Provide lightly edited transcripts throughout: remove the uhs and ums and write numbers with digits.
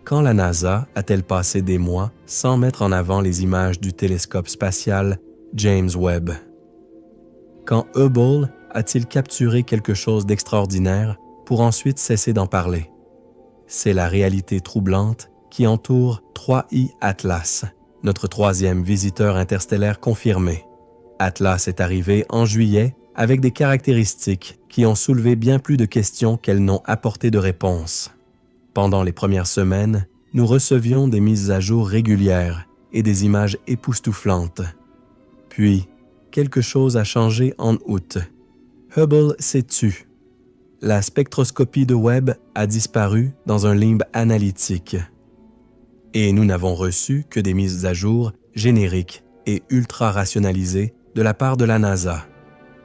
Quand la NASA a-t-elle passé des mois sans mettre en avant les images du télescope spatial James Webb? Quand Hubble a-t-il capturé quelque chose d'extraordinaire pour ensuite cesser d'en parler? C'est la réalité troublante qui entoure 3I Atlas, notre troisième visiteur interstellaire confirmé. Atlas est arrivé en juillet avec des caractéristiques qui ont soulevé bien plus de questions qu'elles n'ont apporté de réponses. Pendant les premières semaines, nous recevions des mises à jour régulières et des images époustouflantes. Puis, quelque chose a changé en août. Hubble s'est tu. La spectroscopie de Webb a disparu dans un limbe analytique. Et nous n'avons reçu que des mises à jour génériques et ultra rationalisées de la part de la NASA.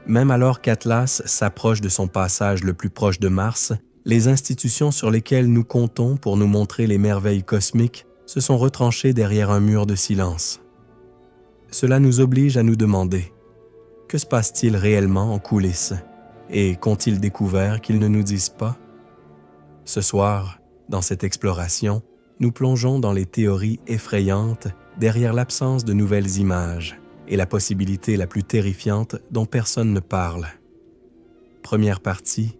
Même alors qu'Atlas s'approche de son passage le plus proche de Mars, les institutions sur lesquelles nous comptons pour nous montrer les merveilles cosmiques se sont retranchées derrière un mur de silence. Cela nous oblige à nous demander, que se passe-t-il réellement en coulisses? Et qu'ont-ils découvert qu'ils ne nous disent pas? Ce soir, dans cette exploration, nous plongeons dans les théories effrayantes derrière l'absence de nouvelles images et la possibilité la plus terrifiante dont personne ne parle. Première partie,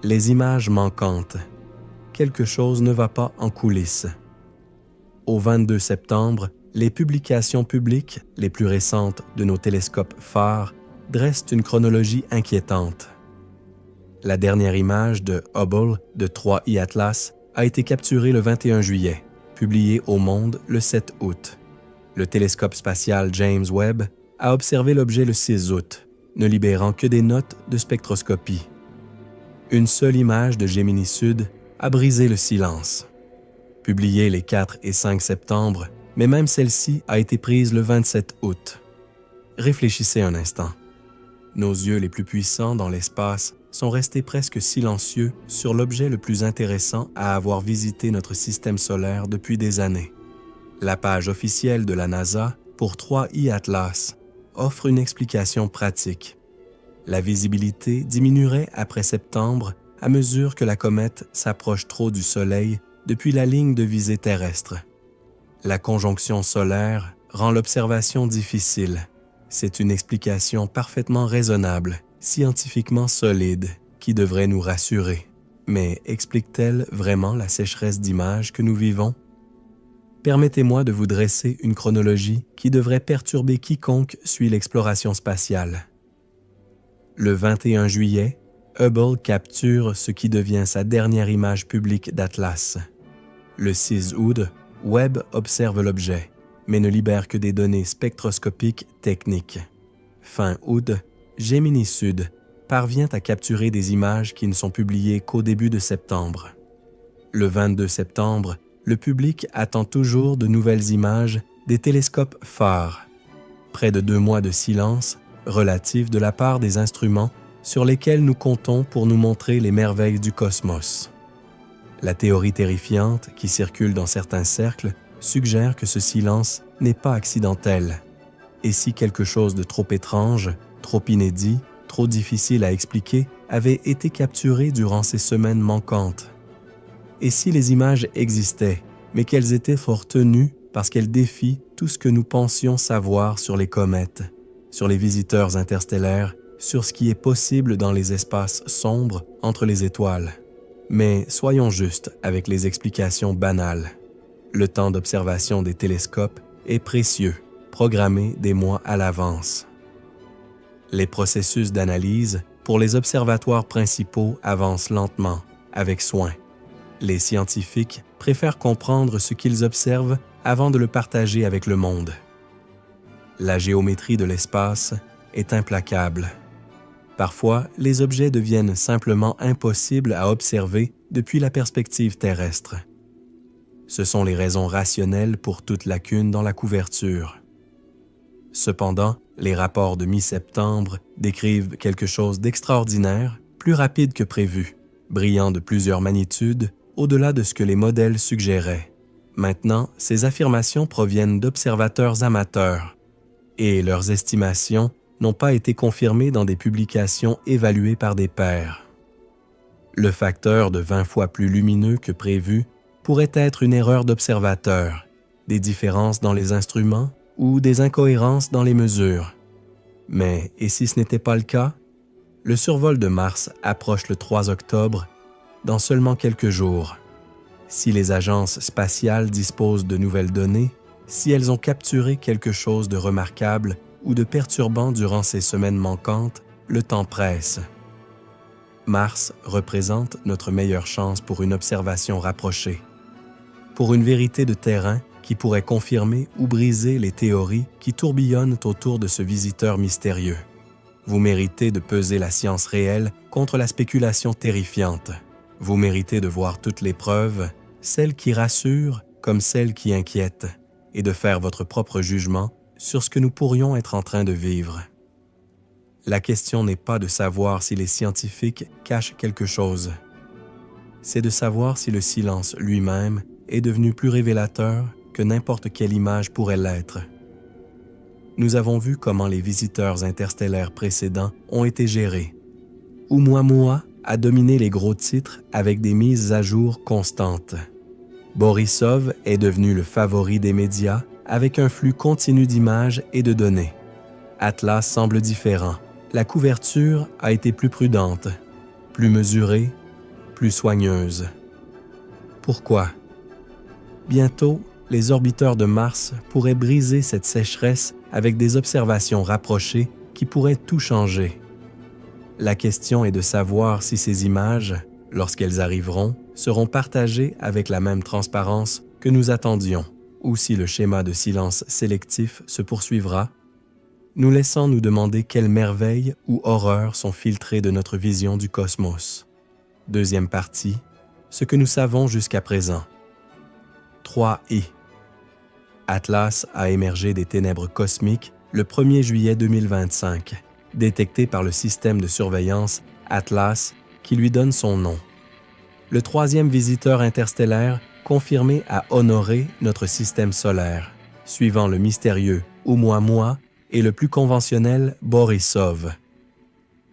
les images manquantes. Quelque chose ne va pas en coulisses. Au 22 septembre, les publications publiques les plus récentes de nos télescopes phares dressent une chronologie inquiétante. La dernière image de Hubble de 3I Atlas a été capturée le 21 juillet, publiée au Monde le 7 août. Le télescope spatial James Webb a observé l'objet le 6 août, ne libérant que des notes de spectroscopie. Une seule image de Gemini Sud a brisé le silence. Publiée les 4 et 5 septembre, mais même celle-ci a été prise le 27 août. Réfléchissez un instant. Nos yeux les plus puissants dans l'espace sont restés presque silencieux sur l'objet le plus intéressant à avoir visité notre système solaire depuis des années. La page officielle de la NASA pour 3I Atlas offre une explication pratique. La visibilité diminuerait après septembre à mesure que la comète s'approche trop du Soleil depuis la ligne de visée terrestre. La conjonction solaire rend l'observation difficile. C'est une explication parfaitement raisonnable, scientifiquement solide, qui devrait nous rassurer. Mais explique-t-elle vraiment la sécheresse d'images que nous vivons? Permettez-moi de vous dresser une chronologie qui devrait perturber quiconque suit l'exploration spatiale. Le 21 juillet, Hubble capture ce qui devient sa dernière image publique d'Atlas. Le 6 août, Webb observe l'objet, mais ne libère que des données spectroscopiques techniques. Fin août, Gemini Sud parvient à capturer des images qui ne sont publiées qu'au début de septembre. Le 22 septembre, le public attend toujours de nouvelles images des télescopes phares. Près de 2 mois de silence relatif de la part des instruments sur lesquels nous comptons pour nous montrer les merveilles du cosmos. La théorie terrifiante qui circule dans certains cercles suggère que ce silence n'est pas accidentel. Et si quelque chose de trop étrange, trop inédit, trop difficile à expliquer avait été capturé durant ces semaines manquantes? Et si les images existaient, mais qu'elles étaient fort tenues parce qu'elles défient tout ce que nous pensions savoir sur les comètes, sur les visiteurs interstellaires, sur ce qui est possible dans les espaces sombres entre les étoiles? Mais soyons justes avec les explications banales. Le temps d'observation des télescopes est précieux, programmé des mois à l'avance. Les processus d'analyse pour les observatoires principaux avancent lentement, avec soin. Les scientifiques préfèrent comprendre ce qu'ils observent avant de le partager avec le monde. La géométrie de l'espace est implacable. Parfois, les objets deviennent simplement impossibles à observer depuis la perspective terrestre. Ce sont les raisons rationnelles pour toute lacune dans la couverture. Cependant, les rapports de mi-septembre décrivent quelque chose d'extraordinaire, plus rapide que prévu, brillant de plusieurs magnitudes, au-delà de ce que les modèles suggéraient. Maintenant, ces affirmations proviennent d'observateurs amateurs, et leurs estimations n'ont pas été confirmées dans des publications évaluées par des pairs. Le facteur de 20 fois plus lumineux que prévu pourrait être une erreur d'observateur, des différences dans les instruments ou des incohérences dans les mesures. Mais, et si ce n'était pas le cas? Le survol de Mars approche le 3 octobre, dans seulement quelques jours. Si les agences spatiales disposent de nouvelles données, si elles ont capturé quelque chose de remarquable ou de perturbant durant ces semaines manquantes, le temps presse. Mars représente notre meilleure chance pour une observation rapprochée, pour une vérité de terrain qui pourrait confirmer ou briser les théories qui tourbillonnent autour de ce visiteur mystérieux. Vous méritez de peser la science réelle contre la spéculation terrifiante. Vous méritez de voir toutes les preuves, celles qui rassurent comme celles qui inquiètent, et de faire votre propre jugement sur ce que nous pourrions être en train de vivre. La question n'est pas de savoir si les scientifiques cachent quelque chose. C'est de savoir si le silence lui-même est devenu plus révélateur que n'importe quelle image pourrait l'être. Nous avons vu comment les visiteurs interstellaires précédents ont été gérés. Oumuamua a dominé les gros titres avec des mises à jour constantes. Borisov est devenu le favori des médias avec un flux continu d'images et de données. Atlas semble différent. La couverture a été plus prudente, plus mesurée, plus soigneuse. Pourquoi? Bientôt, les orbiteurs de Mars pourraient briser cette sécheresse avec des observations rapprochées qui pourraient tout changer. La question est de savoir si ces images, lorsqu'elles arriveront, seront partagées avec la même transparence que nous attendions, ou si le schéma de silence sélectif se poursuivra, nous laissant nous demander quelles merveilles ou horreurs sont filtrées de notre vision du cosmos. Deuxième partie, ce que nous savons jusqu'à présent. 3I. Atlas a émergé des ténèbres cosmiques le 1er juillet 2025, détecté par le système de surveillance Atlas qui lui donne son nom. Le troisième visiteur interstellaire confirmé à honorer notre système solaire, suivant le mystérieux Oumuamua et le plus conventionnel Borisov.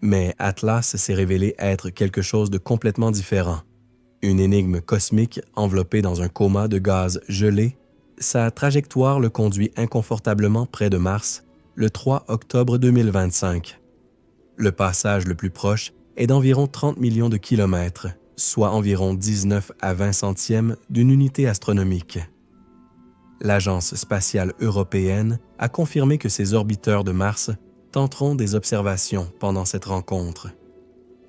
Mais Atlas s'est révélé être quelque chose de complètement différent. Une énigme cosmique enveloppée dans un coma de gaz gelé, sa trajectoire le conduit inconfortablement près de Mars le 3 octobre 2025. Le passage le plus proche est d'environ 30 millions de kilomètres, soit environ 19 à 20 centièmes d'une unité astronomique. L'Agence spatiale européenne a confirmé que ses orbiteurs de Mars tenteront des observations pendant cette rencontre.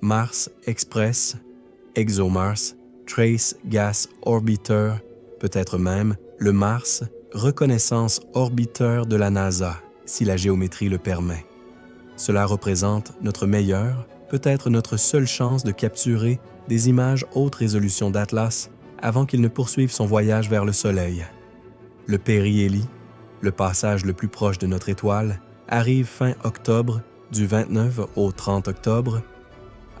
Mars Express, ExoMars, Trace Gas Orbiter, peut-être même le Mars Reconnaissance Orbiter de la NASA, si la géométrie le permet. Cela représente notre meilleure, peut-être notre seule chance de capturer des images haute résolution d'Atlas avant qu'il ne poursuive son voyage vers le Soleil. Le périhélie, le passage le plus proche de notre étoile, arrive fin octobre, du 29 au 30 octobre,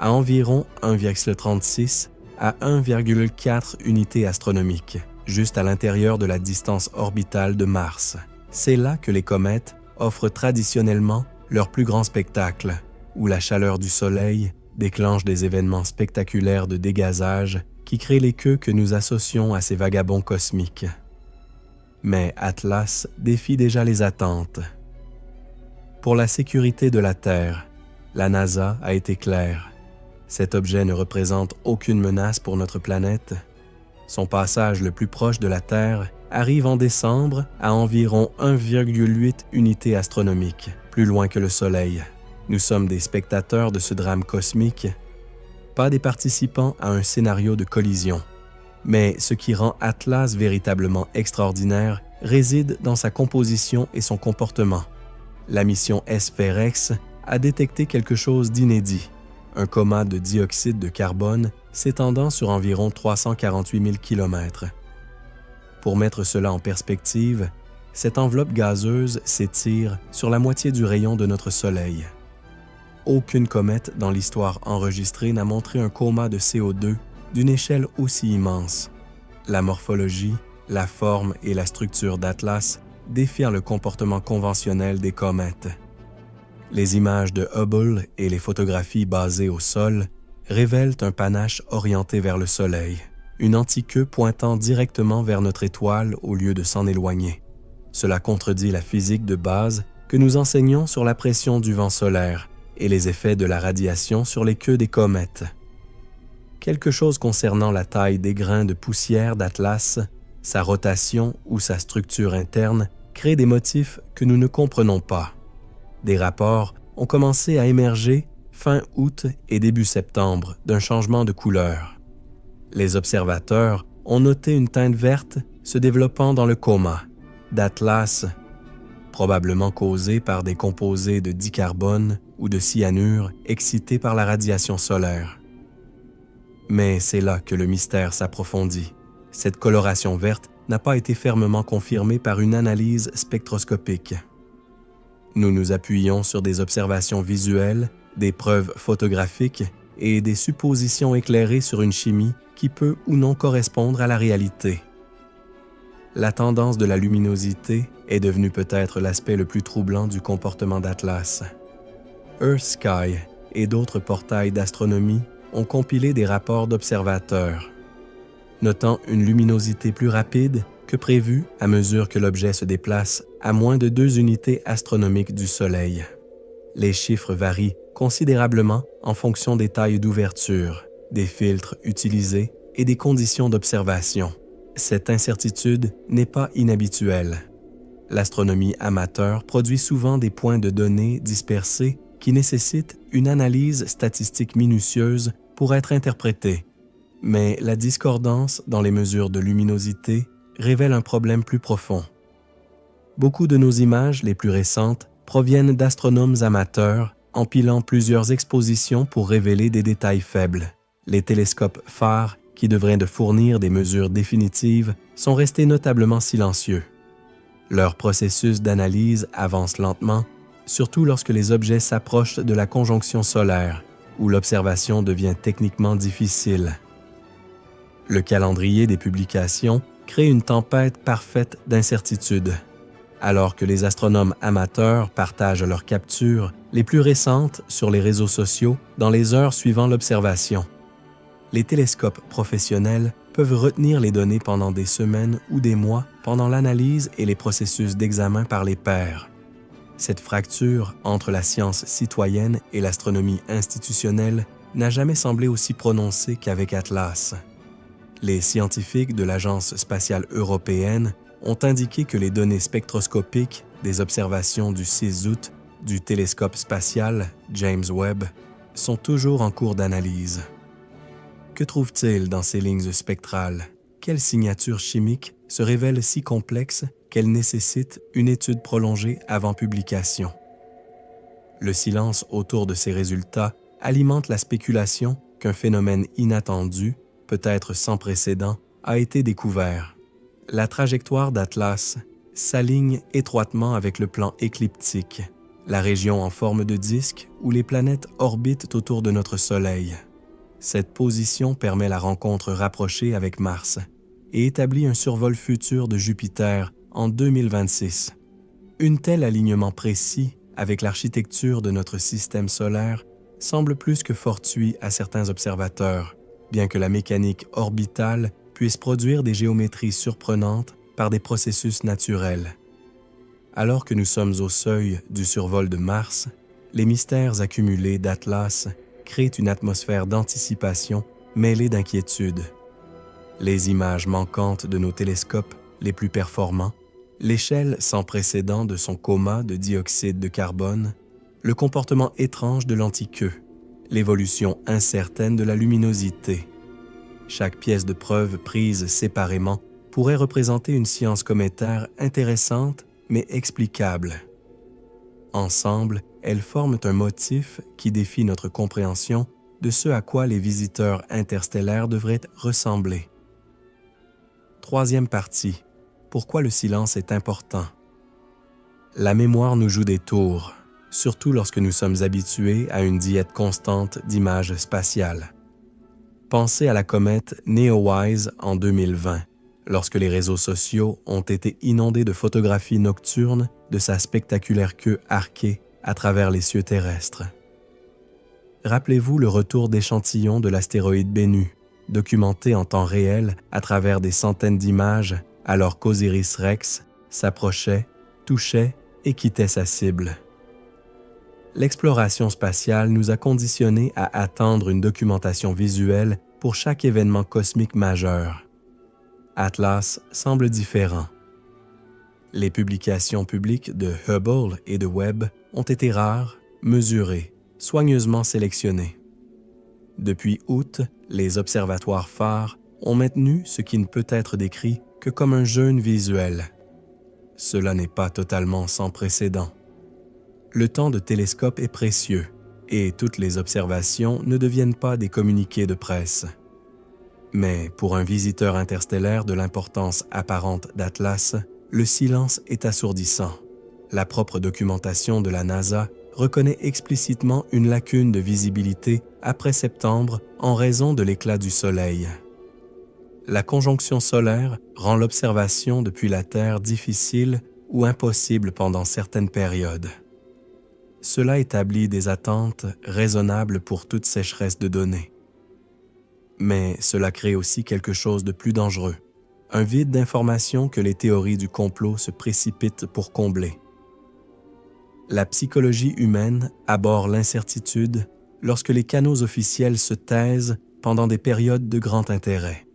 à environ 1,36 à 1,4 unités astronomiques, juste à l'intérieur de la distance orbitale de Mars. C'est là que les comètes offrent traditionnellement leur plus grand spectacle, où la chaleur du Soleil déclenche des événements spectaculaires de dégazage qui créent les queues que nous associons à ces vagabonds cosmiques. Mais Atlas défie déjà les attentes. Pour la sécurité de la Terre, la NASA a été claire. Cet objet ne représente aucune menace pour notre planète. Son passage le plus proche de la Terre arrive en décembre à environ 1,8 unités astronomiques, plus loin que le Soleil. Nous sommes des spectateurs de ce drame cosmique, pas des participants à un scénario de collision. Mais ce qui rend Atlas véritablement extraordinaire réside dans sa composition et son comportement. La mission SPHEREX a détecté quelque chose d'inédit, un coma de dioxyde de carbone s'étendant sur environ 348 000 km. Pour mettre cela en perspective, cette enveloppe gazeuse s'étire sur la moitié du rayon de notre Soleil. Aucune comète dans l'histoire enregistrée n'a montré un coma de CO2 d'une échelle aussi immense. La morphologie, la forme et la structure d'Atlas défient le comportement conventionnel des comètes. Les images de Hubble et les photographies basées au sol révèlent un panache orienté vers le Soleil. une anti-queue pointant directement vers notre étoile au lieu de s'en éloigner. Cela contredit la physique de base que nous enseignons sur la pression du vent solaire et les effets de la radiation sur les queues des comètes. Quelque chose concernant la taille des grains de poussière d'Atlas, sa rotation ou sa structure interne crée des motifs que nous ne comprenons pas. Des rapports ont commencé à émerger fin août et début septembre d'un changement de couleur. Les observateurs ont noté une teinte verte se développant dans le coma d'Atlas, probablement causée par des composés de dicarbone ou de cyanure excités par la radiation solaire. Mais c'est là que le mystère s'approfondit. Cette coloration verte n'a pas été fermement confirmée par une analyse spectroscopique. Nous nous appuyons sur des observations visuelles, des preuves photographiques et des suppositions éclairées sur une chimie qui peut ou non correspondre à la réalité. La tendance de la luminosité est devenue peut-être l'aspect le plus troublant du comportement d'Atlas. Earth Sky et d'autres portails d'astronomie ont compilé des rapports d'observateurs, notant une luminosité plus rapide que prévu à mesure que l'objet se déplace à moins de 2 unités astronomiques du Soleil. Les chiffres varient considérablement en fonction des tailles d'ouverture, des filtres utilisés et des conditions d'observation. Cette incertitude n'est pas inhabituelle. L'astronomie amateur produit souvent des points de données dispersés qui nécessitent une analyse statistique minutieuse pour être interprétés. Mais la discordance dans les mesures de luminosité révèle un problème plus profond. Beaucoup de nos images les plus récentes proviennent d'astronomes amateurs empilant plusieurs expositions pour révéler des détails faibles. Les télescopes phares, qui devraient de fournir des mesures définitives, sont restés notablement silencieux. Leur processus d'analyse avance lentement, surtout lorsque les objets s'approchent de la conjonction solaire, où l'observation devient techniquement difficile. Le calendrier des publications crée une tempête parfaite d'incertitudes. Alors que les astronomes amateurs partagent leurs captures les plus récentes sur les réseaux sociaux dans les heures suivant l'observation. Les télescopes professionnels peuvent retenir les données pendant des semaines ou des mois pendant l'analyse et les processus d'examen par les pairs. Cette fracture entre la science citoyenne et l'astronomie institutionnelle n'a jamais semblé aussi prononcée qu'avec Atlas. Les scientifiques de l'Agence spatiale européenne ont indiqué que les données spectroscopiques des observations du 6 août du télescope spatial James Webb sont toujours en cours d'analyse. Que trouve-t-il dans ces lignes spectrales? Quelle signature chimique se révèle si complexe qu'elle nécessite une étude prolongée avant publication? Le silence autour de ces résultats alimente la spéculation qu'un phénomène inattendu, peut-être sans précédent, a été découvert. La trajectoire d'Atlas s'aligne étroitement avec le plan écliptique, la région en forme de disque où les planètes orbitent autour de notre Soleil. Cette position permet la rencontre rapprochée avec Mars et établit un survol futur de Jupiter en 2026. Un tel alignement précis avec l'architecture de notre système solaire semble plus que fortuit à certains observateurs, bien que la mécanique orbitale puisse produire des géométries surprenantes par des processus naturels. Alors que nous sommes au seuil du survol de Mars, les mystères accumulés d'Atlas créent une atmosphère d'anticipation mêlée d'inquiétude. Les images manquantes de nos télescopes les plus performants, l'échelle sans précédent de son coma de dioxyde de carbone, le comportement étrange de l'antiqueux, l'évolution incertaine de la luminosité. Chaque pièce de preuve prise séparément pourrait représenter une science cométaire intéressante mais explicable. Ensemble, elles forment un motif qui défie notre compréhension de ce à quoi les visiteurs interstellaires devraient ressembler. Troisième partie. Pourquoi le silence est important? La mémoire nous joue des tours, surtout lorsque nous sommes habitués à une diète constante d'images spatiales. Pensez à la comète Neowise en 2020, lorsque les réseaux sociaux ont été inondés de photographies nocturnes de sa spectaculaire queue arquée à travers les cieux terrestres. Rappelez-vous le retour d'échantillons de l'astéroïde Bennu, documentées en temps réel à travers des centaines d'images alors qu'Osiris-Rex s'approchait, touchait et quittait sa cible. L'exploration spatiale nous a conditionnés à attendre une documentation visuelle pour chaque événement cosmique majeur. Atlas semble différent. Les publications publiques de Hubble et de Webb ont été rares, mesurées, soigneusement sélectionnées. Depuis août, les observatoires phares ont maintenu ce qui ne peut être décrit que comme un jeûne visuel. Cela n'est pas totalement sans précédent. Le temps de télescope est précieux et toutes les observations ne deviennent pas des communiqués de presse. Mais pour un visiteur interstellaire de l'importance apparente d'Atlas, le silence est assourdissant. La propre documentation de la NASA reconnaît explicitement une lacune de visibilité après septembre en raison de l'éclat du Soleil. La conjonction solaire rend l'observation depuis la Terre difficile ou impossible pendant certaines périodes. Cela établit des attentes raisonnables pour toute sécheresse de données. Mais cela crée aussi quelque chose de plus dangereux, un vide d'informations que les théories du complot se précipitent pour combler. La psychologie humaine abhorre l'incertitude lorsque les canaux officiels se taisent pendant des périodes de grand intérêt.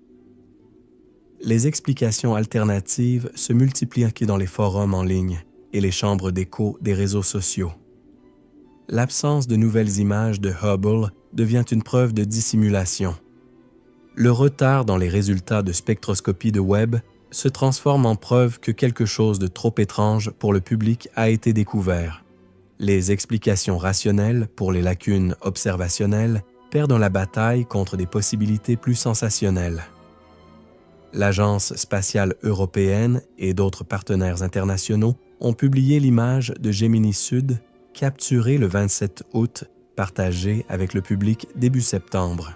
Les explications alternatives se multiplient dans les forums en ligne et les chambres d'écho des réseaux sociaux. L'absence de nouvelles images de Hubble devient une preuve de dissimulation. Le retard dans les résultats de spectroscopie de Webb se transforme en preuve que quelque chose de trop étrange pour le public a été découvert. Les explications rationnelles pour les lacunes observationnelles perdent la bataille contre des possibilités plus sensationnelles. L'Agence spatiale européenne et d'autres partenaires internationaux ont publié l'image de Gemini Sud capturée le 27 août, partagée avec le public début septembre.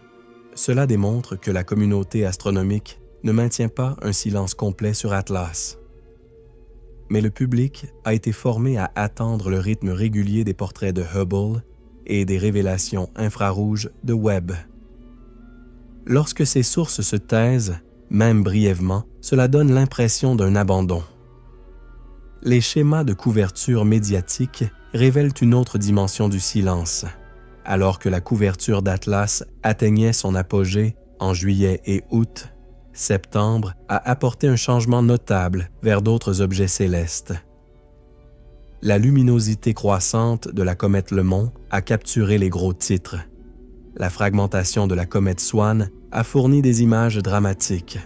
Cela démontre que la communauté astronomique ne maintient pas un silence complet sur Atlas. Mais le public a été formé à attendre le rythme régulier des portraits de Hubble et des révélations infrarouges de Webb. Lorsque ces sources se taisent, même brièvement, cela donne l'impression d'un abandon. Les schémas de couverture médiatique révèlent une autre dimension du silence. Alors que la couverture d'Atlas atteignait son apogée en juillet et août, septembre a apporté un changement notable vers d'autres objets célestes. La luminosité croissante de la comète LeMond a capturé les gros titres. La fragmentation de la comète Swan a fourni des images dramatiques.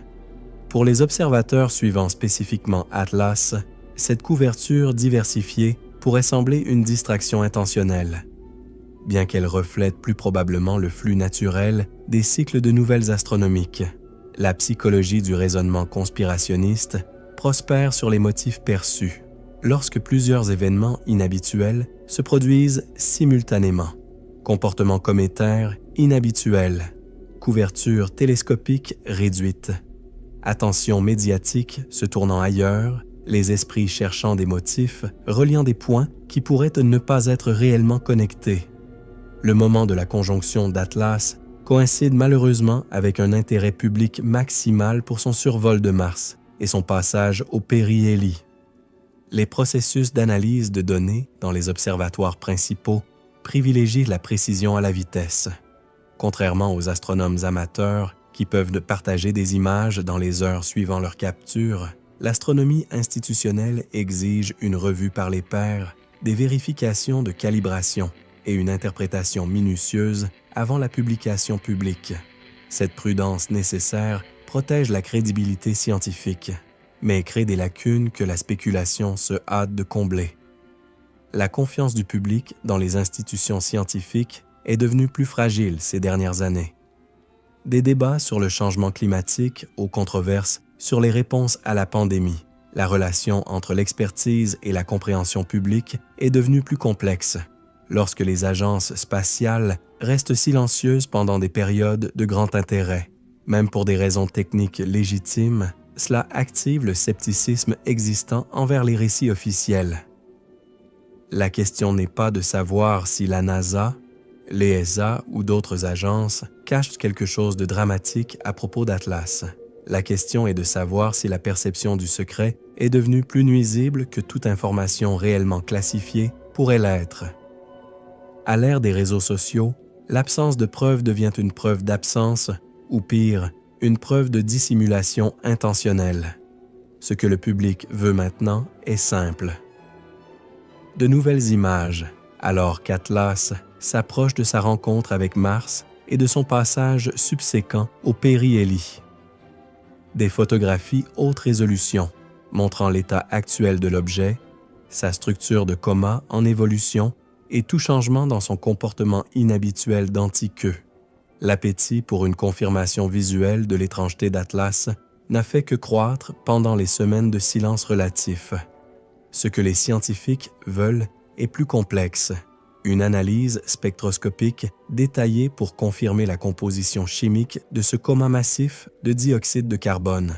Pour les observateurs suivant spécifiquement Atlas, cette couverture diversifiée pourrait sembler une distraction intentionnelle, bien qu'elle reflète plus probablement le flux naturel des cycles de nouvelles astronomiques. La psychologie du raisonnement conspirationniste prospère sur les motifs perçus, lorsque plusieurs événements inhabituels se produisent simultanément. Comportement cométaire inhabituel, couverture télescopique réduite, attention médiatique se tournant ailleurs, les esprits cherchant des motifs, reliant des points qui pourraient ne pas être réellement connectés. Le moment de la conjonction d'Atlas coïncide malheureusement avec un intérêt public maximal pour son survol de Mars et son passage au périhélie. Les processus d'analyse de données dans les observatoires principaux privilégient la précision à la vitesse. Contrairement aux astronomes amateurs qui peuvent partager des images dans les heures suivant leur capture, l'astronomie institutionnelle exige une revue par les pairs, des vérifications de calibration et une interprétation minutieuse avant la publication publique. Cette prudence nécessaire protège la crédibilité scientifique, mais crée des lacunes que la spéculation se hâte de combler. La confiance du public dans les institutions scientifiques est devenue plus fragile ces dernières années. Des débats sur le changement climatique aux controverses sur les réponses à la pandémie, la relation entre l'expertise et la compréhension publique est devenue plus complexe. Lorsque les agences spatiales restent silencieuses pendant des périodes de grand intérêt, même pour des raisons techniques légitimes, cela active le scepticisme existant envers les récits officiels. La question n'est pas de savoir si la NASA, L'ESA ou d'autres agences cachent quelque chose de dramatique à propos d'Atlas. La question est de savoir si la perception du secret est devenue plus nuisible que toute information réellement classifiée pourrait l'être. À l'ère des réseaux sociaux, l'absence de preuve devient une preuve d'absence, ou pire, une preuve de dissimulation intentionnelle. Ce que le public veut maintenant est simple. De nouvelles images, alors qu'Atlas s'approche de sa rencontre avec Mars et de son passage subséquent au périhélie. Des photographies haute résolution montrant l'état actuel de l'objet, sa structure de coma en évolution et tout changement dans son comportement inhabituel d'anti-queue. L'appétit pour une confirmation visuelle de l'étrangeté d'Atlas n'a fait que croître pendant les semaines de silence relatif. Ce que les scientifiques veulent est plus complexe. Une analyse spectroscopique détaillée pour confirmer la composition chimique de ce coma massif de dioxyde de carbone.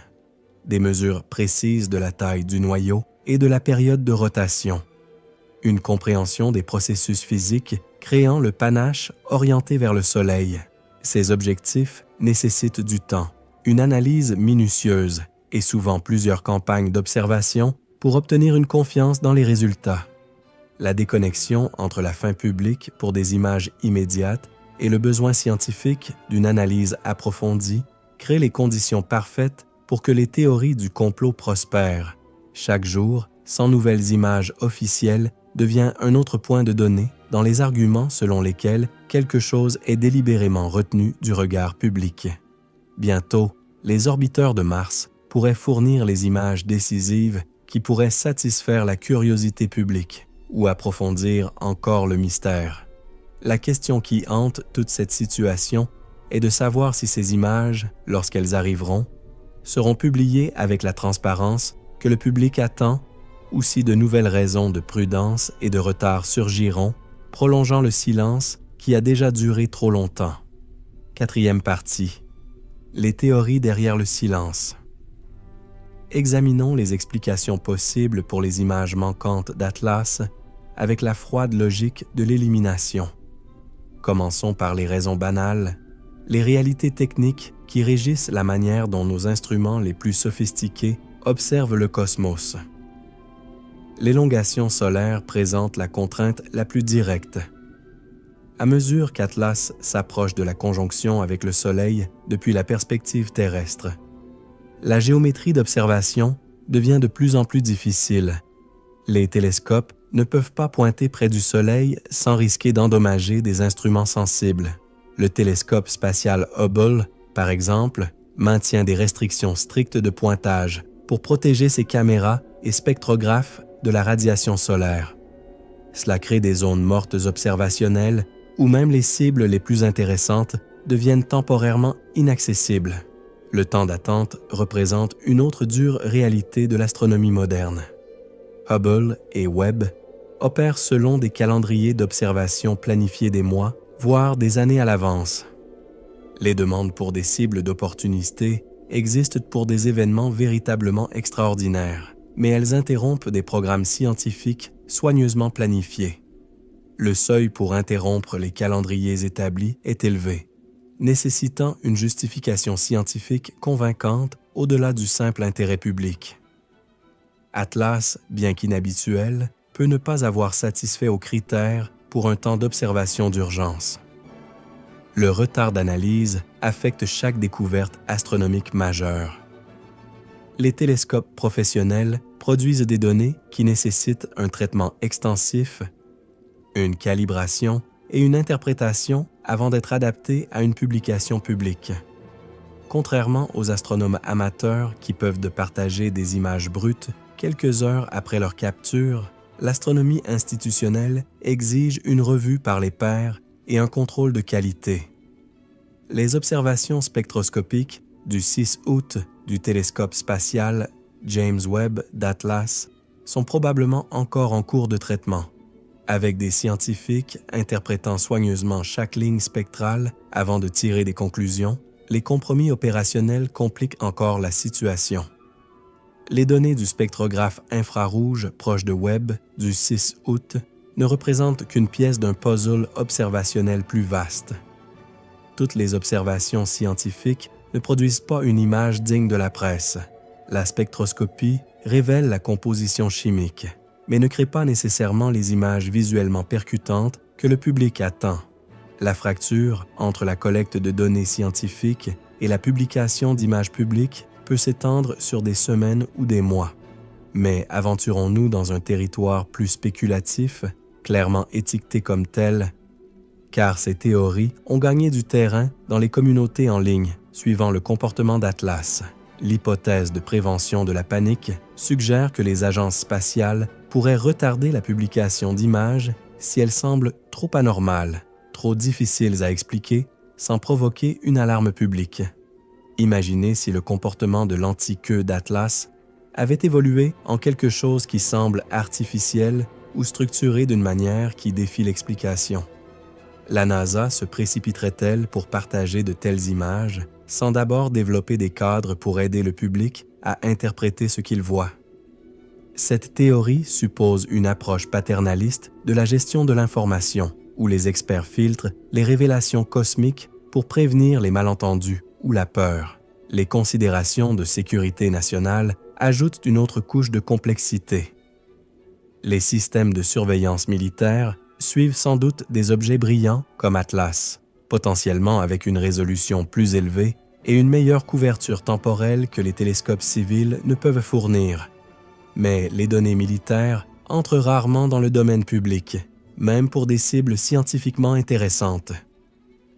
Des mesures précises de la taille du noyau et de la période de rotation. Une compréhension des processus physiques créant le panache orienté vers le Soleil. Ces objectifs nécessitent du temps, une analyse minutieuse et souvent plusieurs campagnes d'observation pour obtenir une confiance dans les résultats. La déconnexion entre la fin publique pour des images immédiates et le besoin scientifique d'une analyse approfondie crée les conditions parfaites pour que les théories du complot prospèrent. Chaque jour, sans nouvelles images officielles, devient un autre point de données dans les arguments selon lesquels quelque chose est délibérément retenu du regard public. Bientôt, les orbiteurs de Mars pourraient fournir les images décisives qui pourraient satisfaire la curiosité publique ou approfondir encore le mystère. La question qui hante toute cette situation est de savoir si ces images, lorsqu'elles arriveront, seront publiées avec la transparence que le public attend ou si de nouvelles raisons de prudence et de retard surgiront, prolongeant le silence qui a déjà duré trop longtemps. 4e partie. Les théories derrière le silence. Examinons les explications possibles pour les images manquantes d'Atlas avec la froide logique de l'élimination. Commençons par les raisons banales, les réalités techniques qui régissent la manière dont nos instruments les plus sophistiqués observent le cosmos. L'élongation solaire présente la contrainte la plus directe. À mesure qu'Atlas s'approche de la conjonction avec le Soleil depuis la perspective terrestre, la géométrie d'observation devient de plus en plus difficile. Les télescopes ne peuvent pas pointer près du Soleil sans risquer d'endommager des instruments sensibles. Le télescope spatial Hubble, par exemple, maintient des restrictions strictes de pointage pour protéger ses caméras et spectrographes de la radiation solaire. Cela crée des zones mortes observationnelles où même les cibles les plus intéressantes deviennent temporairement inaccessibles. Le temps d'attente représente une autre dure réalité de l'astronomie moderne. Hubble et Webb opèrent selon des calendriers d'observation planifiés des mois, voire des années à l'avance. Les demandes pour des cibles d'opportunité existent pour des événements véritablement extraordinaires, mais elles interrompent des programmes scientifiques soigneusement planifiés. Le seuil pour interrompre les calendriers établis est élevé, nécessitant une justification scientifique convaincante au-delà du simple intérêt public. Atlas, bien qu'inhabituel, peut ne pas avoir satisfait aux critères pour un temps d'observation d'urgence. Le retard d'analyse affecte chaque découverte astronomique majeure. Les télescopes professionnels produisent des données qui nécessitent un traitement extensif, une calibration et une interprétation avant d'être adaptées à une publication publique. Contrairement aux astronomes amateurs qui peuvent de partager des images brutes quelques heures après leur capture, l'astronomie institutionnelle exige une revue par les pairs et un contrôle de qualité. Les observations spectroscopiques du 6 août du télescope spatial James Webb d'Atlas sont probablement encore en cours de traitement, avec des scientifiques interprétant soigneusement chaque ligne spectrale avant de tirer des conclusions. Les compromis opérationnels compliquent encore la situation. Les données du spectrographe infrarouge proche de Webb du 6 août ne représente qu'une pièce d'un puzzle observationnel plus vaste. Toutes les observations scientifiques ne produisent pas une image digne de la presse. La spectroscopie révèle la composition chimique, mais ne crée pas nécessairement les images visuellement percutantes que le public attend. La fracture entre la collecte de données scientifiques et la publication d'images publiques peut s'étendre sur des semaines ou des mois. Mais aventurons-nous dans un territoire plus spéculatif, clairement étiqueté comme tel, car ces théories ont gagné du terrain dans les communautés en ligne, suivant le comportement d'Atlas. L'hypothèse de prévention de la panique suggère que les agences spatiales pourraient retarder la publication d'images si elles semblent trop anormales, trop difficiles à expliquer, sans provoquer une alarme publique. Imaginez si le comportement de l'anti-queue d'Atlas avait évolué en quelque chose qui semble artificiel ou structuré d'une manière qui défie l'explication. La NASA se précipiterait-elle pour partager de telles images sans d'abord développer des cadres pour aider le public à interpréter ce qu'il voit? Cette théorie suppose une approche paternaliste de la gestion de l'information, où les experts filtrent les révélations cosmiques pour prévenir les malentendus ou la peur. Les considérations de sécurité nationale ajoutent une autre couche de complexité. Les systèmes de surveillance militaire suivent sans doute des objets brillants comme Atlas, potentiellement avec une résolution plus élevée et une meilleure couverture temporelle que les télescopes civils ne peuvent fournir. Mais les données militaires entrent rarement dans le domaine public, même pour des cibles scientifiquement intéressantes.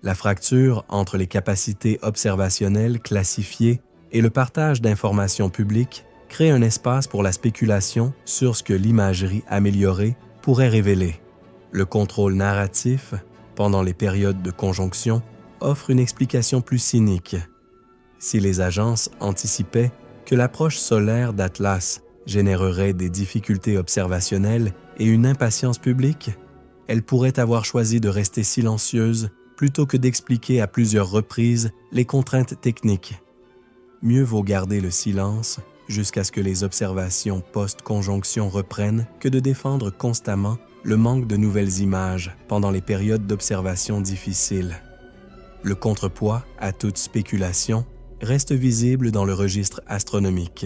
La fracture entre les capacités observationnelles classifiées et le partage d'informations publiques crée un espace pour la spéculation sur ce que l'imagerie améliorée pourrait révéler. Le contrôle narratif, pendant les périodes de conjonction, offre une explication plus cynique. Si les agences anticipaient que l'approche solaire d'Atlas générerait des difficultés observationnelles et une impatience publique, elles pourraient avoir choisi de rester silencieuses plutôt que d'expliquer à plusieurs reprises les contraintes techniques. Mieux vaut garder le silence jusqu'à ce que les observations post-conjonction reprennent que de défendre constamment le manque de nouvelles images pendant les périodes d'observation difficiles. Le contrepoids à toute spéculation reste visible dans le registre astronomique.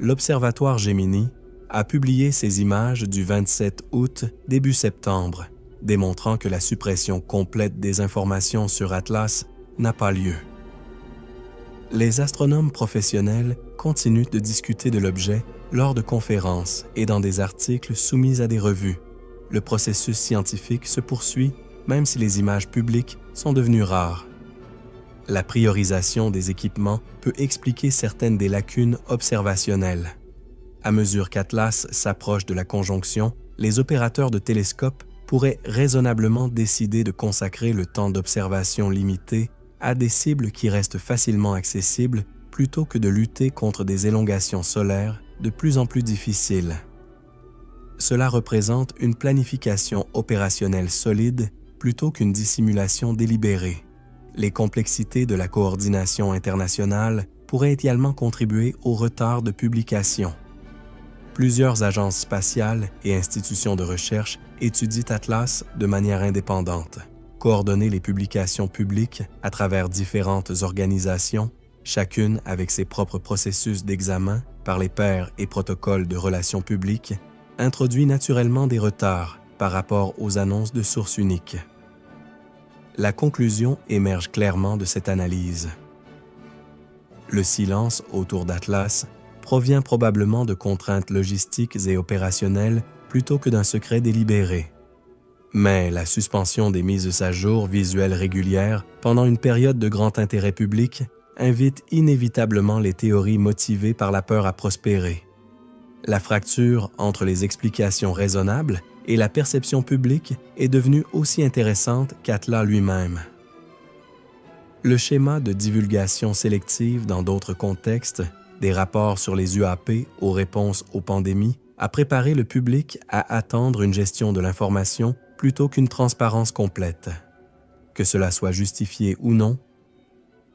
L'Observatoire Gemini a publié ces images du 27 août début septembre, démontrant que la suppression complète des informations sur Atlas n'a pas lieu. Les astronomes professionnels continuent de discuter de l'objet lors de conférences et dans des articles soumis à des revues. Le processus scientifique se poursuit même si les images publiques sont devenues rares. La priorisation des équipements peut expliquer certaines des lacunes observationnelles. À mesure qu'Atlas s'approche de la conjonction, les opérateurs de télescopes pourraient raisonnablement décider de consacrer le temps d'observation limité à des cibles qui restent facilement accessibles plutôt que de lutter contre des élongations solaires de plus en plus difficiles. Cela représente une planification opérationnelle solide plutôt qu'une dissimulation délibérée. Les complexités de la coordination internationale pourraient également contribuer au retard de publication. Plusieurs agences spatiales et institutions de recherche étudient Atlas de manière indépendante. Coordonner les publications publiques à travers différentes organisations, chacune avec ses propres processus d'examen par les pairs et protocoles de relations publiques, introduit naturellement des retards par rapport aux annonces de sources uniques. La conclusion émerge clairement de cette analyse. Le silence autour d'Atlas provient probablement de contraintes logistiques et opérationnelles plutôt que d'un secret délibéré. Mais la suspension des mises à jour visuelles régulières pendant une période de grand intérêt public invite inévitablement les théories motivées par la peur à prospérer. La fracture entre les explications raisonnables et la perception publique est devenue aussi intéressante qu'Atlas lui-même. Le schéma de divulgation sélective dans d'autres contextes, des rapports sur les UAP aux réponses aux pandémies, a préparé le public à attendre une gestion de l'information plutôt qu'une transparence complète. Que cela soit justifié ou non,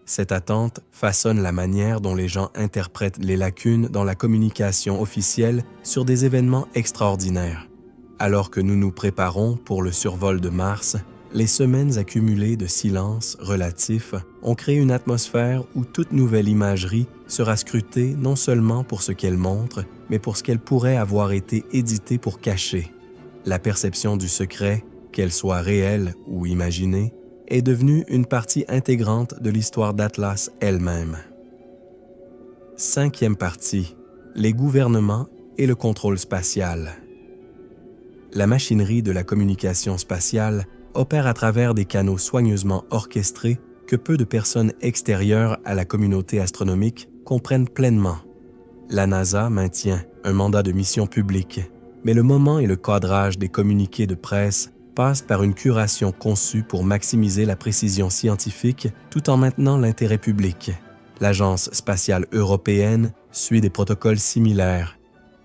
cette attente façonne la manière dont les gens interprètent les lacunes dans la communication officielle sur des événements extraordinaires. Alors que nous nous préparons pour le survol de Mars, les semaines accumulées de silence relatif ont créé une atmosphère où toute nouvelle imagerie sera scrutée non seulement pour ce qu'elle montre, mais pour ce qu'elle pourrait avoir été éditée pour cacher. La perception du secret, qu'elle soit réelle ou imaginée, est devenue une partie intégrante de l'histoire d'Atlas elle-même. 5e partie. Les gouvernements et le contrôle spatial. La machinerie de la communication spatiale opère à travers des canaux soigneusement orchestrés que peu de personnes extérieures à la communauté astronomique comprennent pleinement. La NASA maintient un mandat de mission publique, mais le moment et le cadrage des communiqués de presse passent par une curation conçue pour maximiser la précision scientifique tout en maintenant l'intérêt public. L'Agence spatiale européenne suit des protocoles similaires,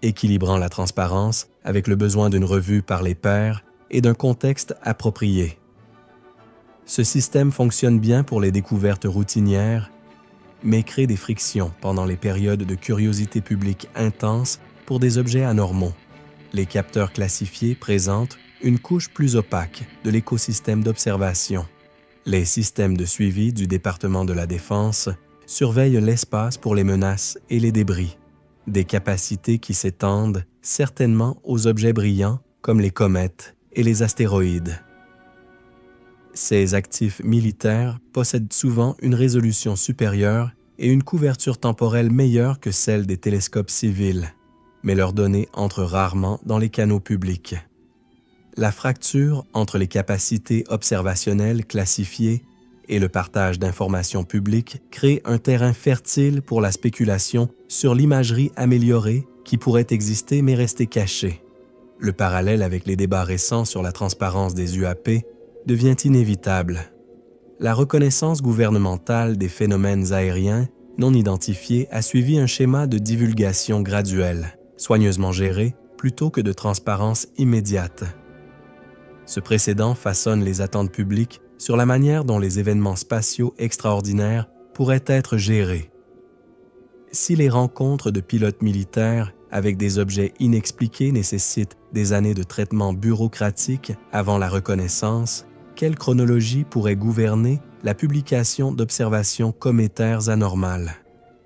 équilibrant la transparence avec le besoin d'une revue par les pairs et d'un contexte approprié. Ce système fonctionne bien pour les découvertes routinières, mais crée des frictions pendant les périodes de curiosité publique intense pour des objets anormaux. Les capteurs classifiés présentent une couche plus opaque de l'écosystème d'observation. Les systèmes de suivi du département de la Défense surveillent l'espace pour les menaces et les débris, des capacités qui s'étendent certainement aux objets brillants comme les comètes et les astéroïdes. Ces actifs militaires possèdent souvent une résolution supérieure et une couverture temporelle meilleure que celle des télescopes civils, mais leurs données entrent rarement dans les canaux publics. La fracture entre les capacités observationnelles classifiées et le partage d'informations publiques crée un terrain fertile pour la spéculation sur l'imagerie améliorée qui pourrait exister mais rester cachée. Le parallèle avec les débats récents sur la transparence des UAP devient inévitable. La reconnaissance gouvernementale des phénomènes aériens non identifiés a suivi un schéma de divulgation graduelle, soigneusement géré plutôt que de transparence immédiate. Ce précédent façonne les attentes publiques sur la manière dont les événements spatiaux extraordinaires pourraient être gérés. Si les rencontres de pilotes militaires avec des objets inexpliqués nécessitent des années de traitement bureaucratique avant la reconnaissance, quelle chronologie pourrait gouverner la publication d'observations cométaires anormales?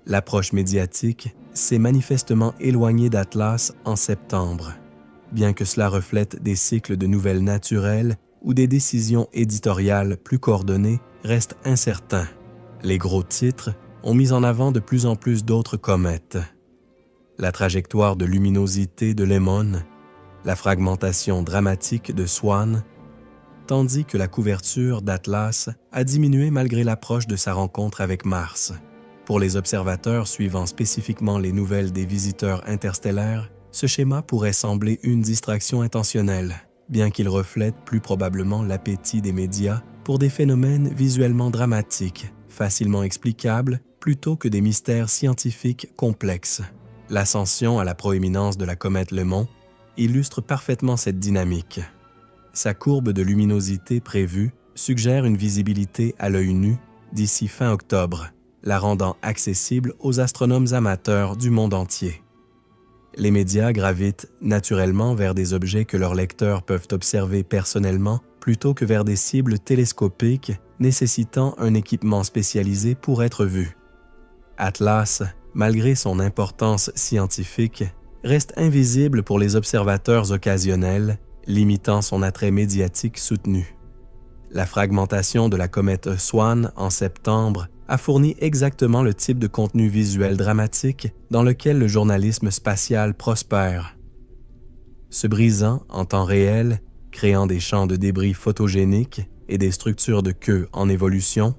L'approche médiatique s'est manifestement éloignée d'Atlas en septembre, bien que cela reflète des cycles de nouvelles naturelles où des décisions éditoriales plus coordonnées restent incertains. Les gros titres ont mis en avant de plus en plus d'autres comètes. La trajectoire de luminosité de Lemon, la fragmentation dramatique de Swan, tandis que la couverture d'Atlas a diminué malgré l'approche de sa rencontre avec Mars. Pour les observateurs suivant spécifiquement les nouvelles des visiteurs interstellaires, ce schéma pourrait sembler une distraction intentionnelle, bien qu'il reflète plus probablement l'appétit des médias pour des phénomènes visuellement dramatiques, facilement explicables, plutôt que des mystères scientifiques complexes. L'ascension à la proéminence de la comète Lemon illustre parfaitement cette dynamique. Sa courbe de luminosité prévue suggère une visibilité à l'œil nu d'ici fin octobre, la rendant accessible aux astronomes amateurs du monde entier. Les médias gravitent naturellement vers des objets que leurs lecteurs peuvent observer personnellement plutôt que vers des cibles télescopiques nécessitant un équipement spécialisé pour être vus. Atlas, malgré son importance scientifique, reste invisible pour les observateurs occasionnels, limitant son attrait médiatique soutenu. La fragmentation de la comète Swan en septembre a fourni exactement le type de contenu visuel dramatique dans lequel le journalisme spatial prospère. Se brisant en temps réel, créant des champs de débris photogéniques et des structures de queue en évolution,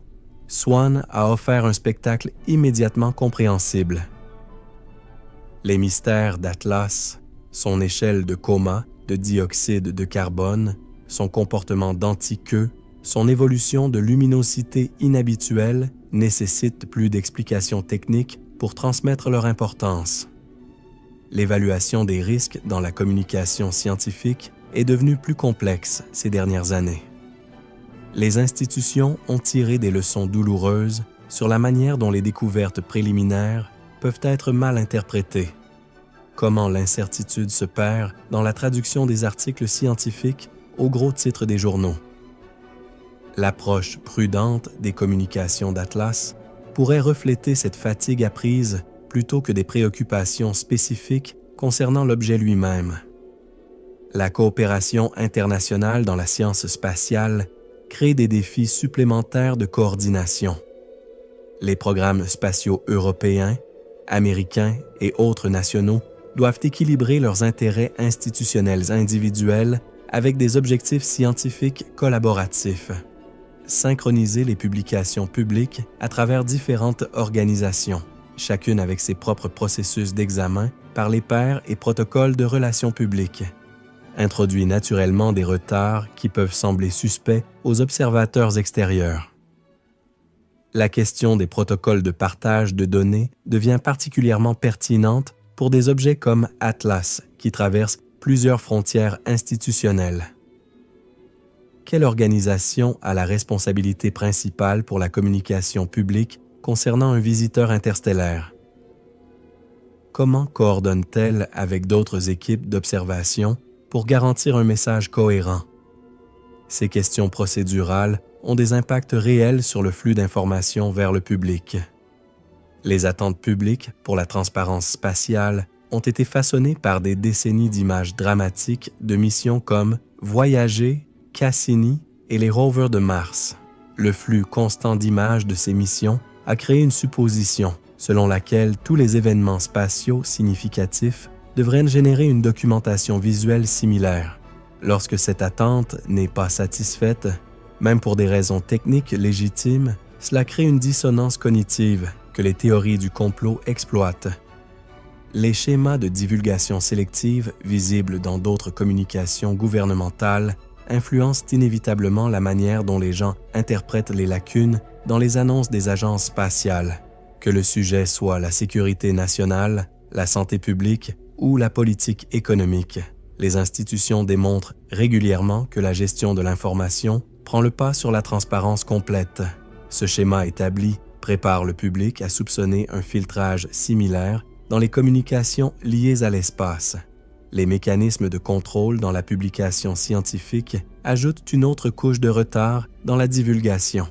Swan a offert un spectacle immédiatement compréhensible. Les mystères d'Atlas, son échelle de coma de dioxyde de carbone, son comportement d'anti-queue, son évolution de luminosité inhabituelle nécessitent plus d'explications techniques pour transmettre leur importance. L'évaluation des risques dans la communication scientifique est devenue plus complexe ces dernières années. Les institutions ont tiré des leçons douloureuses sur la manière dont les découvertes préliminaires peuvent être mal interprétées. comment l'incertitude se perd dans la traduction des articles scientifiques aux gros titres des journaux. L'approche prudente des communications d'Atlas pourrait refléter cette fatigue apprise plutôt que des préoccupations spécifiques concernant l'objet lui-même. La coopération internationale dans la science spatiale crée des défis supplémentaires de coordination. Les programmes spatiaux européens, américains et autres nationaux doivent équilibrer leurs intérêts institutionnels individuels avec des objectifs scientifiques collaboratifs. Synchroniser les publications publiques à travers différentes organisations, chacune avec ses propres processus d'examen par les pairs et protocoles de relations publiques, introduit naturellement des retards qui peuvent sembler suspects aux observateurs extérieurs. La question des protocoles de partage de données devient particulièrement pertinente pour des objets comme Atlas, qui traversent plusieurs frontières institutionnelles. Quelle organisation a la responsabilité principale pour la communication publique concernant un visiteur interstellaire? Comment coordonne-t-elle avec d'autres équipes d'observation pour garantir un message cohérent? Ces questions procédurales ont des impacts réels sur le flux d'informations vers le public. Les attentes publiques pour la transparence spatiale ont été façonnées par des décennies d'images dramatiques de missions comme Voyager, Cassini et les rovers de Mars. Le flux constant d'images de ces missions a créé une supposition selon laquelle tous les événements spatiaux significatifs devraient générer une documentation visuelle similaire. Lorsque cette attente n'est pas satisfaite, même pour des raisons techniques légitimes, cela crée une dissonance cognitive que les théories du complot exploitent. Les schémas de divulgation sélective visibles dans d'autres communications gouvernementales influencent inévitablement la manière dont les gens interprètent les lacunes dans les annonces des agences spatiales, que le sujet soit la sécurité nationale, la santé publique ou la politique économique. Les institutions démontrent régulièrement que la gestion de l'information prend le pas sur la transparence complète. Ce schéma établi prépare le public à soupçonner un filtrage similaire dans les communications liées à l'espace. Les mécanismes de contrôle dans la publication scientifique ajoutent une autre couche de retard dans la divulgation.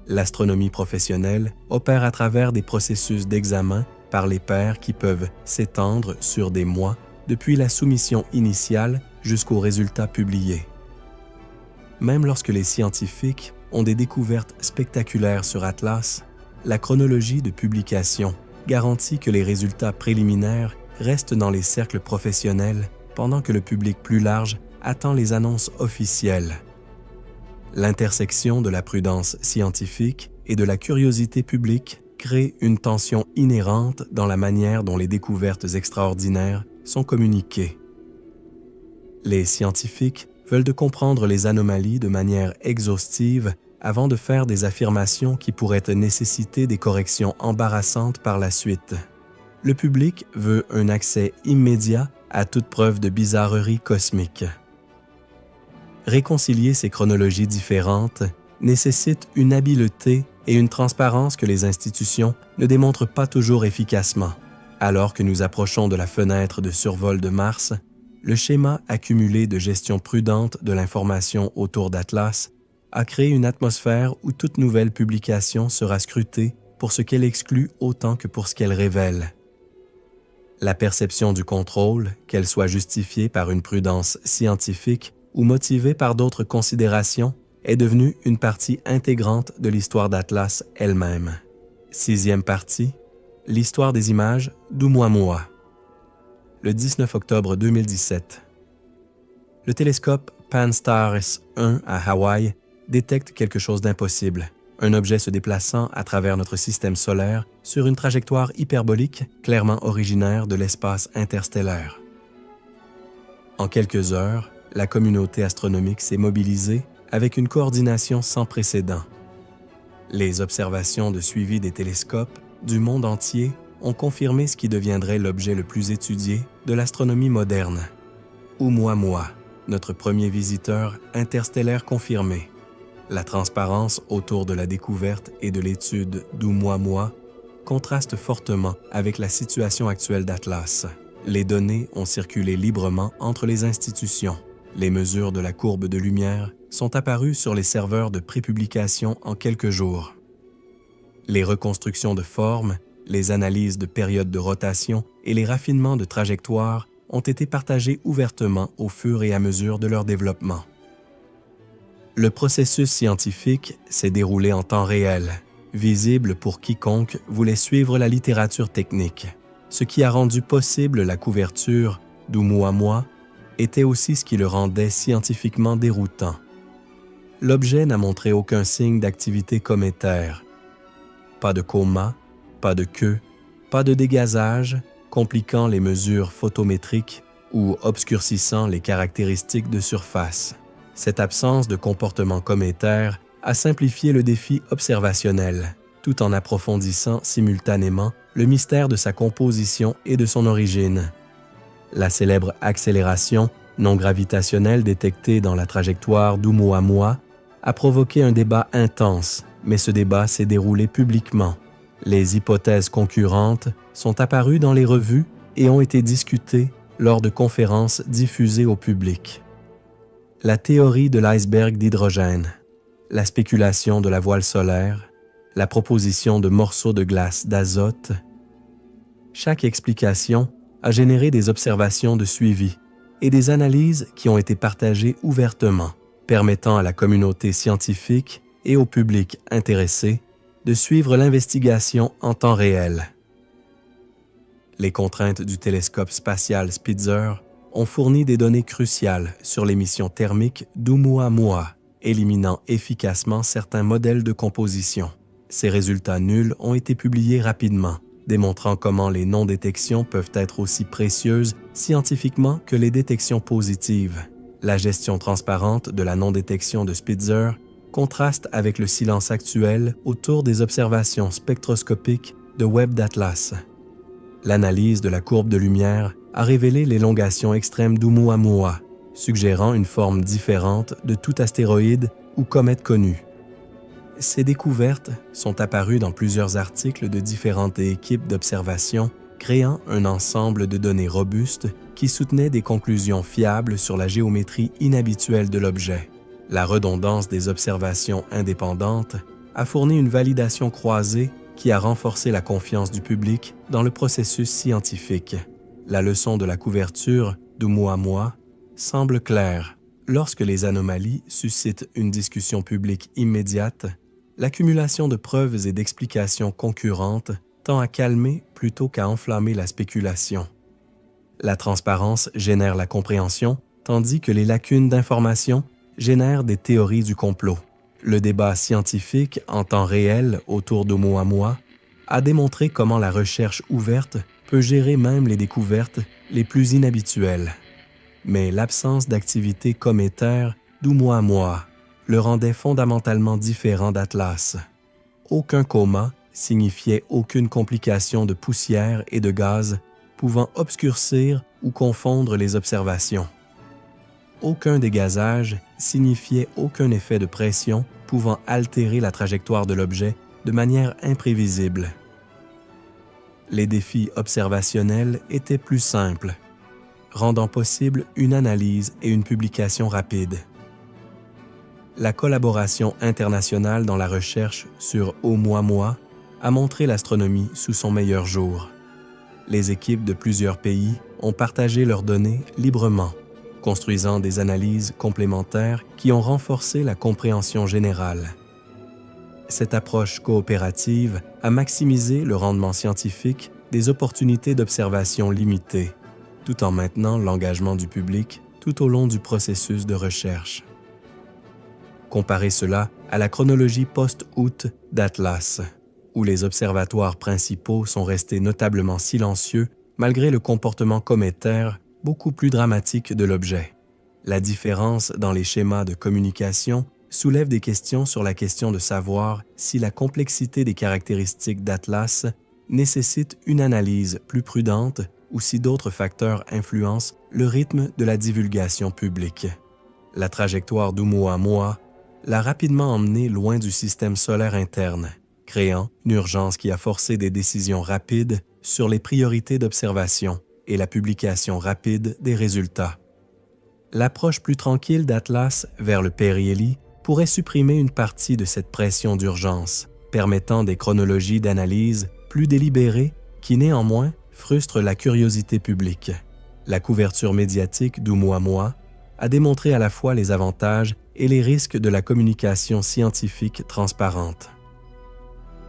L'astronomie professionnelle opère à travers des processus d'examen par les pairs qui peuvent s'étendre sur des mois depuis la soumission initiale jusqu'aux résultats publiés. Même lorsque les scientifiques ont des découvertes spectaculaires sur Atlas, la chronologie de publication garantit que les résultats préliminaires restent dans les cercles professionnels pendant que le public plus large attend les annonces officielles. L'intersection de la prudence scientifique et de la curiosité publique crée une tension inhérente dans la manière dont les découvertes extraordinaires sont communiquées. Les scientifiques veulent comprendre les anomalies de manière exhaustive avant de faire des affirmations qui pourraient nécessiter des corrections embarrassantes par la suite. Le public veut un accès immédiat à toute preuve de bizarrerie cosmique. Réconcilier ces chronologies différentes nécessite une habileté et une transparence que les institutions ne démontrent pas toujours efficacement. Alors que nous approchons de la fenêtre de survol de Mars, le schéma accumulé de gestion prudente de l'information autour d'Atlas a créé une atmosphère où toute nouvelle publication sera scrutée pour ce qu'elle exclut autant que pour ce qu'elle révèle. La perception du contrôle, qu'elle soit justifiée par une prudence scientifique ou motivée par d'autres considérations, est devenue une partie intégrante de l'histoire d'Atlas elle-même. 6e partie, l'histoire des images d'Oumuamua. Le 19 octobre 2017. Le télescope Pan-STARRS 1 à Hawaï détecte quelque chose d'impossible, un objet se déplaçant à travers notre système solaire sur une trajectoire hyperbolique clairement originaire de l'espace interstellaire. En quelques heures, la communauté astronomique s'est mobilisée avec une coordination sans précédent. Les observations de suivi des télescopes du monde entier ont confirmé ce qui deviendrait l'objet le plus étudié de l'astronomie moderne. Oumuamua, notre premier visiteur interstellaire confirmé. La transparence autour de la découverte et de l'étude d'Oumuamua contraste fortement avec la situation actuelle d'Atlas. Les données ont circulé librement entre les institutions. Les mesures de la courbe de lumière sont apparues sur les serveurs de prépublication en quelques jours. Les reconstructions de formes, les analyses de périodes de rotation et les raffinements de trajectoires ont été partagés ouvertement au fur et à mesure de leur développement. Le processus scientifique s'est déroulé en temps réel, visible pour quiconque voulait suivre la littérature technique. Ce qui a rendu possible la couverture d'Oumuamua était aussi ce qui le rendait scientifiquement déroutant. L'objet n'a montré aucun signe d'activité cométaire. Pas de coma, pas de queue, pas de dégazage, compliquant les mesures photométriques ou obscurcissant les caractéristiques de surface. Cette absence de comportement cométaire a simplifié le défi observationnel, tout en approfondissant simultanément le mystère de sa composition et de son origine. La célèbre accélération non gravitationnelle détectée dans la trajectoire d'Oumuamua a provoqué un débat intense, mais ce débat s'est déroulé publiquement. Les hypothèses concurrentes sont apparues dans les revues et ont été discutées lors de conférences diffusées au public. La théorie de l'iceberg d'hydrogène, la spéculation de la voile solaire, la proposition de morceaux de glace d'azote. Chaque explication a généré des observations de suivi et des analyses qui ont été partagées ouvertement, permettant à la communauté scientifique et au public intéressé de suivre l'investigation en temps réel. Les contraintes du télescope spatial Spitzer ont fourni des données cruciales sur l'émission thermique d'Oumuamua, éliminant efficacement certains modèles de composition. Ces résultats nuls ont été publiés rapidement, démontrant comment les non-détections peuvent être aussi précieuses scientifiquement que les détections positives. La gestion transparente de la non-détection de Spitzer contraste avec le silence actuel autour des observations spectroscopiques de Webb d'Atlas. L'analyse de la courbe de lumière a révélé l'élongation extrême d'Oumuamua, suggérant une forme différente de tout astéroïde ou comète connu. Ces découvertes sont apparues dans plusieurs articles de différentes équipes d'observation, créant un ensemble de données robustes qui soutenaient des conclusions fiables sur la géométrie inhabituelle de l'objet. La redondance des observations indépendantes a fourni une validation croisée qui a renforcé la confiance du public dans le processus scientifique. La leçon de la couverture d'Oumuamua semble claire. Lorsque les anomalies suscitent une discussion publique immédiate, l'accumulation de preuves et d'explications concurrentes tend à calmer plutôt qu'à enflammer la spéculation. La transparence génère la compréhension, tandis que les lacunes d'information génèrent des théories du complot. Le débat scientifique en temps réel autour d'Oumuamua a démontré comment la recherche ouverte peut gérer même les découvertes les plus inhabituelles. Mais l'absence d'activité cométaire d'Oumuamua le rendait fondamentalement différent d'Atlas. Aucun coma signifiait aucune complication de poussière et de gaz pouvant obscurcir ou confondre les observations. Aucun dégazage signifiait aucun effet de pression pouvant altérer la trajectoire de l'objet de manière imprévisible. Les défis observationnels étaient plus simples, rendant possible une analyse et une publication rapide. La collaboration internationale dans la recherche sur Oumuamua a montré l'astronomie sous son meilleur jour. Les équipes de plusieurs pays ont partagé leurs données librement, construisant des analyses complémentaires qui ont renforcé la compréhension générale. Cette approche coopérative a maximisé le rendement scientifique des opportunités d'observation limitées, tout en maintenant l'engagement du public tout au long du processus de recherche. Comparez cela à la chronologie post-août d'Atlas, où les observatoires principaux sont restés notablement silencieux malgré le comportement cométaire beaucoup plus dramatique de l'objet. La différence dans les schémas de communication soulève des questions sur la question de savoir si la complexité des caractéristiques d'Atlas nécessite une analyse plus prudente ou si d'autres facteurs influencent le rythme de la divulgation publique. La trajectoire d'Oumuamua l'a rapidement emmené loin du système solaire interne, créant une urgence qui a forcé des décisions rapides sur les priorités d'observation et la publication rapide des résultats. L'approche plus tranquille d'Atlas vers le périhélie pourrait supprimer une partie de cette pression d'urgence, permettant des chronologies d'analyse plus délibérées qui néanmoins frustrent la curiosité publique. La couverture médiatique d'Oumuamua a démontré à la fois les avantages et les risques de la communication scientifique transparente.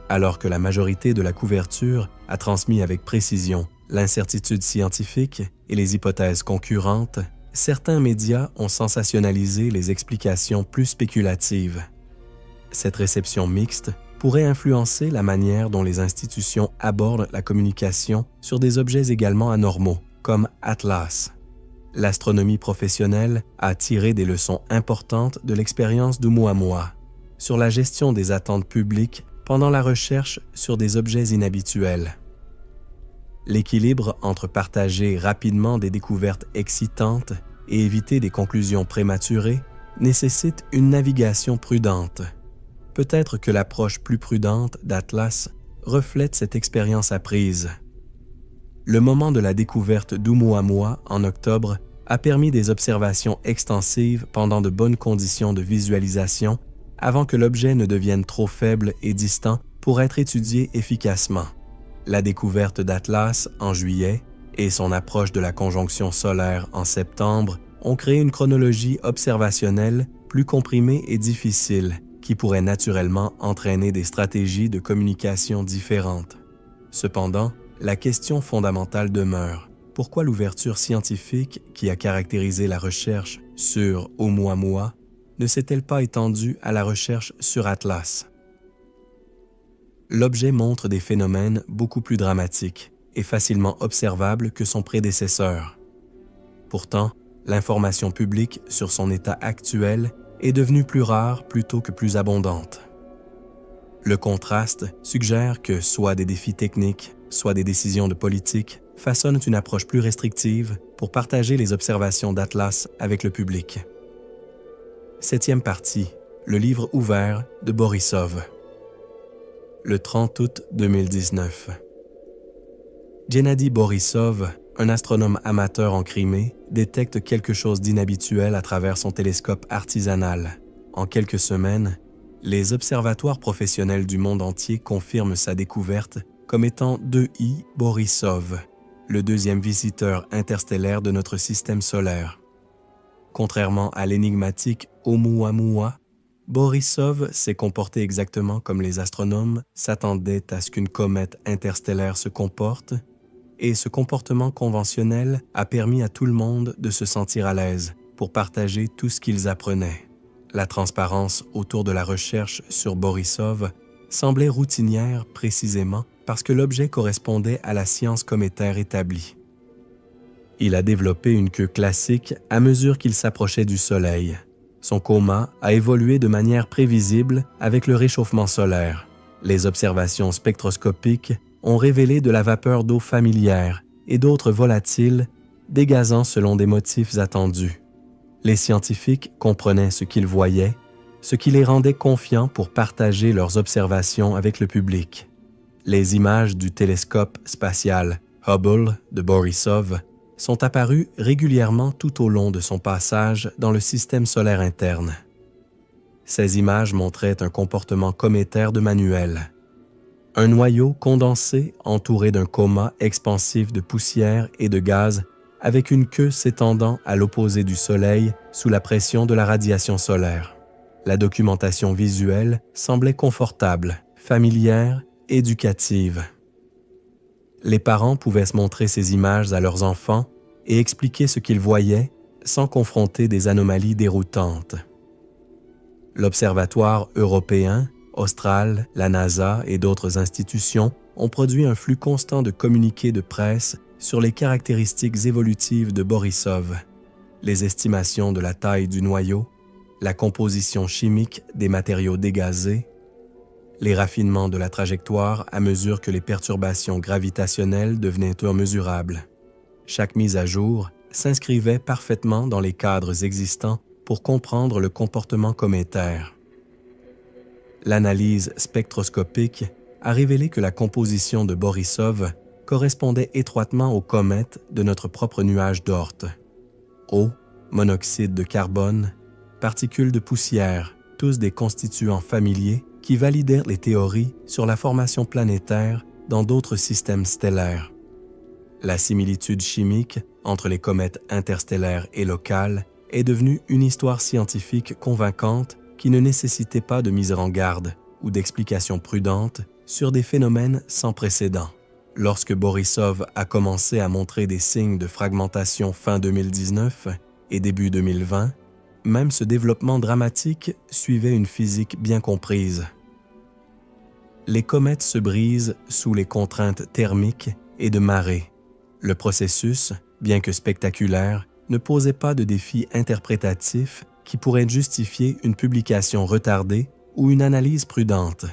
Alors que la majorité de la couverture a transmis avec précision l'incertitude scientifique et les hypothèses concurrentes, certains médias ont sensationnalisé les explications plus spéculatives. Cette réception mixte pourrait influencer la manière dont les institutions abordent la communication sur des objets également anormaux, comme Atlas. L'astronomie professionnelle a tiré des leçons importantes de l'expérience d'Oumuamua sur la gestion des attentes publiques pendant la recherche sur des objets inhabituels. L'équilibre entre partager rapidement des découvertes excitantes et éviter des conclusions prématurées nécessite une navigation prudente. Peut-être que l'approche plus prudente d'Atlas reflète cette expérience apprise. Le moment de la découverte d'Oumuamua en octobre a permis des observations extensives pendant de bonnes conditions de visualisation avant que l'objet ne devienne trop faible et distant pour être étudié efficacement. La découverte d'Atlas en juillet et son approche de la conjonction solaire en septembre ont créé une chronologie observationnelle plus comprimée et difficile qui pourrait naturellement entraîner des stratégies de communication différentes. Cependant, la question fondamentale demeure: pourquoi l'ouverture scientifique qui a caractérisé la recherche sur Oumuamua ne s'est-elle pas étendue à la recherche sur Atlas? L'objet montre des phénomènes beaucoup plus dramatiques et facilement observables que son prédécesseur. Pourtant, l'information publique sur son état actuel est devenue plus rare plutôt que plus abondante. Le contraste suggère que soit des défis techniques, soit des décisions de politique façonnent une approche plus restrictive pour partager les observations d'Atlas avec le public. 7e partie, le livre ouvert de Borisov. Le 30 août 2019. Gennady Borisov, un astronome amateur en Crimée, détecte quelque chose d'inhabituel à travers son télescope artisanal. En quelques semaines, les observatoires professionnels du monde entier confirment sa découverte comme étant 2I Borisov, le deuxième visiteur interstellaire de notre système solaire. Contrairement à l'énigmatique Oumuamua, Borisov s'est comporté exactement comme les astronomes s'attendaient à ce qu'une comète interstellaire se comporte, et ce comportement conventionnel a permis à tout le monde de se sentir à l'aise pour partager tout ce qu'ils apprenaient. La transparence autour de la recherche sur Borisov semblait routinière précisément parce que l'objet correspondait à la science cométaire établie. Il a développé une queue classique à mesure qu'il s'approchait du Soleil. Son coma a évolué de manière prévisible avec le réchauffement solaire. Les observations spectroscopiques ont révélé de la vapeur d'eau familière et d'autres volatiles dégazant selon des motifs attendus. Les scientifiques comprenaient ce qu'ils voyaient, ce qui les rendait confiants pour partager leurs observations avec le public. Les images du télescope spatial Hubble de Borisov sont apparues régulièrement tout au long de son passage dans le système solaire interne. Ces images montraient un comportement cométaire de Manuel. Un noyau condensé entouré d'un coma expansif de poussière et de gaz avec une queue s'étendant à l'opposé du Soleil sous la pression de la radiation solaire. La documentation visuelle semblait confortable, familière, éducative. Les parents pouvaient se montrer ces images à leurs enfants et expliquer ce qu'ils voyaient sans confronter des anomalies déroutantes. L'Observatoire européen, austral, la NASA et d'autres institutions ont produit un flux constant de communiqués de presse sur les caractéristiques évolutives de Borisov, les estimations de la taille du noyau, la composition chimique des matériaux dégazés, les raffinements de la trajectoire à mesure que les perturbations gravitationnelles devenaient mesurables. Chaque mise à jour s'inscrivait parfaitement dans les cadres existants pour comprendre le comportement cométaire. L'analyse spectroscopique a révélé que la composition de Borisov correspondait étroitement aux comètes de notre propre nuage d'Oort. Eau, monoxyde de carbone, particules de poussière, tous des constituants familiers qui validèrent les théories sur la formation planétaire dans d'autres systèmes stellaires. La similitude chimique entre les comètes interstellaires et locales est devenue une histoire scientifique convaincante qui ne nécessitait pas de mise en garde ou d'explications prudentes sur des phénomènes sans précédent. Lorsque Borisov a commencé à montrer des signes de fragmentation fin 2019 et début 2020, même ce développement dramatique suivait une physique bien comprise. Les comètes se brisent sous les contraintes thermiques et de marée. Le processus, bien que spectaculaire, ne posait pas de défi interprétatif qui pourrait justifier une publication retardée ou une analyse prudente.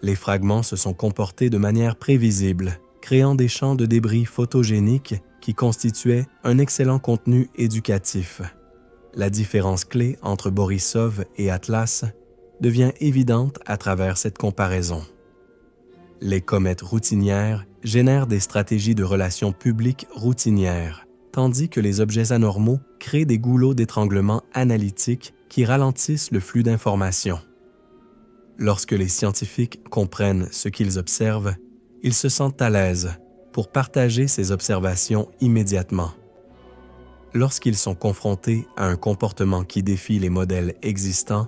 Les fragments se sont comportés de manière prévisible, créant des champs de débris photogéniques qui constituaient un excellent contenu éducatif. La différence clé entre Borisov et Atlas devient évidente à travers cette comparaison. Les comètes routinières génèrent des stratégies de relations publiques routinières, tandis que les objets anormaux créent des goulots d'étranglement analytiques qui ralentissent le flux d'informations. Lorsque les scientifiques comprennent ce qu'ils observent, ils se sentent à l'aise pour partager ces observations immédiatement. Lorsqu'ils sont confrontés à un comportement qui défie les modèles existants,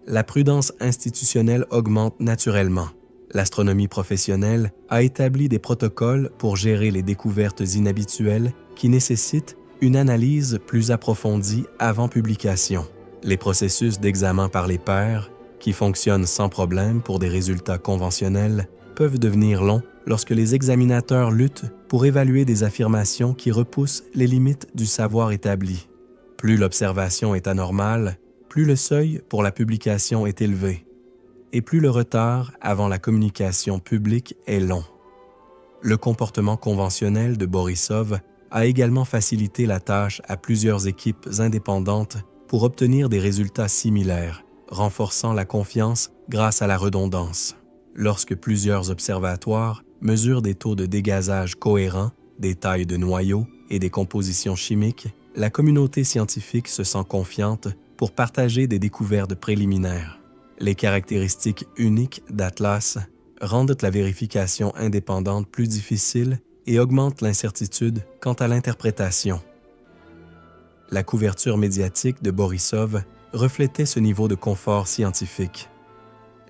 la prudence institutionnelle augmente naturellement. L'astronomie professionnelle a établi des protocoles pour gérer les découvertes inhabituelles qui nécessitent une analyse plus approfondie avant publication. Les processus d'examen par les pairs, qui fonctionnent sans problème pour des résultats conventionnels, peuvent devenir longs lorsque les examinateurs luttent pour évaluer des affirmations qui repoussent les limites du savoir établi. Plus l'observation est anormale, plus le seuil pour la publication est élevé, et plus le retard avant la communication publique est long. Le comportement conventionnel de Borisov a également facilité la tâche à plusieurs équipes indépendantes pour obtenir des résultats similaires, renforçant la confiance grâce à la redondance. Lorsque plusieurs observatoires mesurent des taux de dégazage cohérents, des tailles de noyaux et des compositions chimiques, la communauté scientifique se sent confiante pour partager des découvertes préliminaires. Les caractéristiques uniques d'Atlas rendent la vérification indépendante plus difficile et augmentent l'incertitude quant à l'interprétation. La couverture médiatique de Borisov reflétait ce niveau de confort scientifique.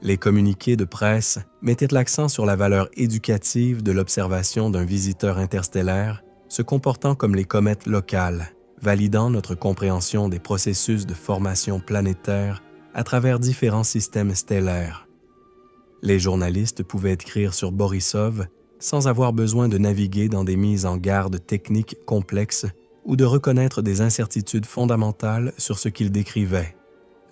Les communiqués de presse mettaient l'accent sur la valeur éducative de l'observation d'un visiteur interstellaire se comportant comme les comètes locales, validant notre compréhension des processus de formation planétaire à travers différents systèmes stellaires. Les journalistes pouvaient écrire sur Borisov sans avoir besoin de naviguer dans des mises en garde techniques complexes ou de reconnaître des incertitudes fondamentales sur ce qu'il décrivait.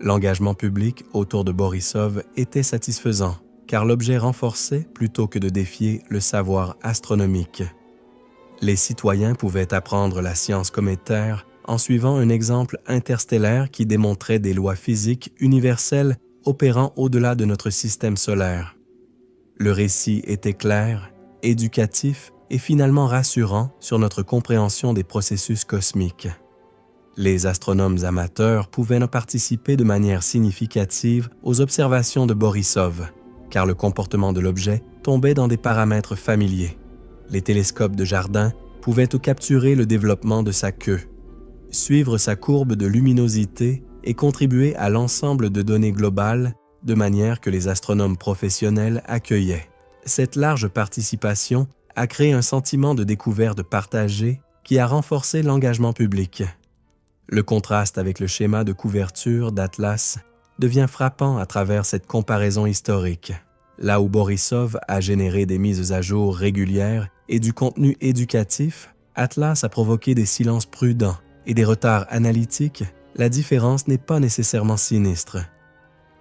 L'engagement public autour de Borisov était satisfaisant, car l'objet renforçait plutôt que de défier le savoir astronomique. Les citoyens pouvaient apprendre la science cométaire en suivant un exemple interstellaire qui démontrait des lois physiques universelles opérant au-delà de notre système solaire. Le récit était clair, éducatif et finalement rassurant sur notre compréhension des processus cosmiques. Les astronomes amateurs pouvaient ne participer de manière significative aux observations de Borisov, car le comportement de l'objet tombait dans des paramètres familiers. Les télescopes de jardin pouvaient capturer le développement de sa queue, suivre sa courbe de luminosité et contribuer à l'ensemble de données globales de manière que les astronomes professionnels accueillaient. Cette large participation a créé un sentiment de découverte partagée qui a renforcé l'engagement public. Le contraste avec le schéma de couverture d'Atlas devient frappant à travers cette comparaison historique. Là où Borisov a généré des mises à jour régulières et du contenu éducatif, Atlas a provoqué des silences prudents et des retards analytiques. La différence n'est pas nécessairement sinistre.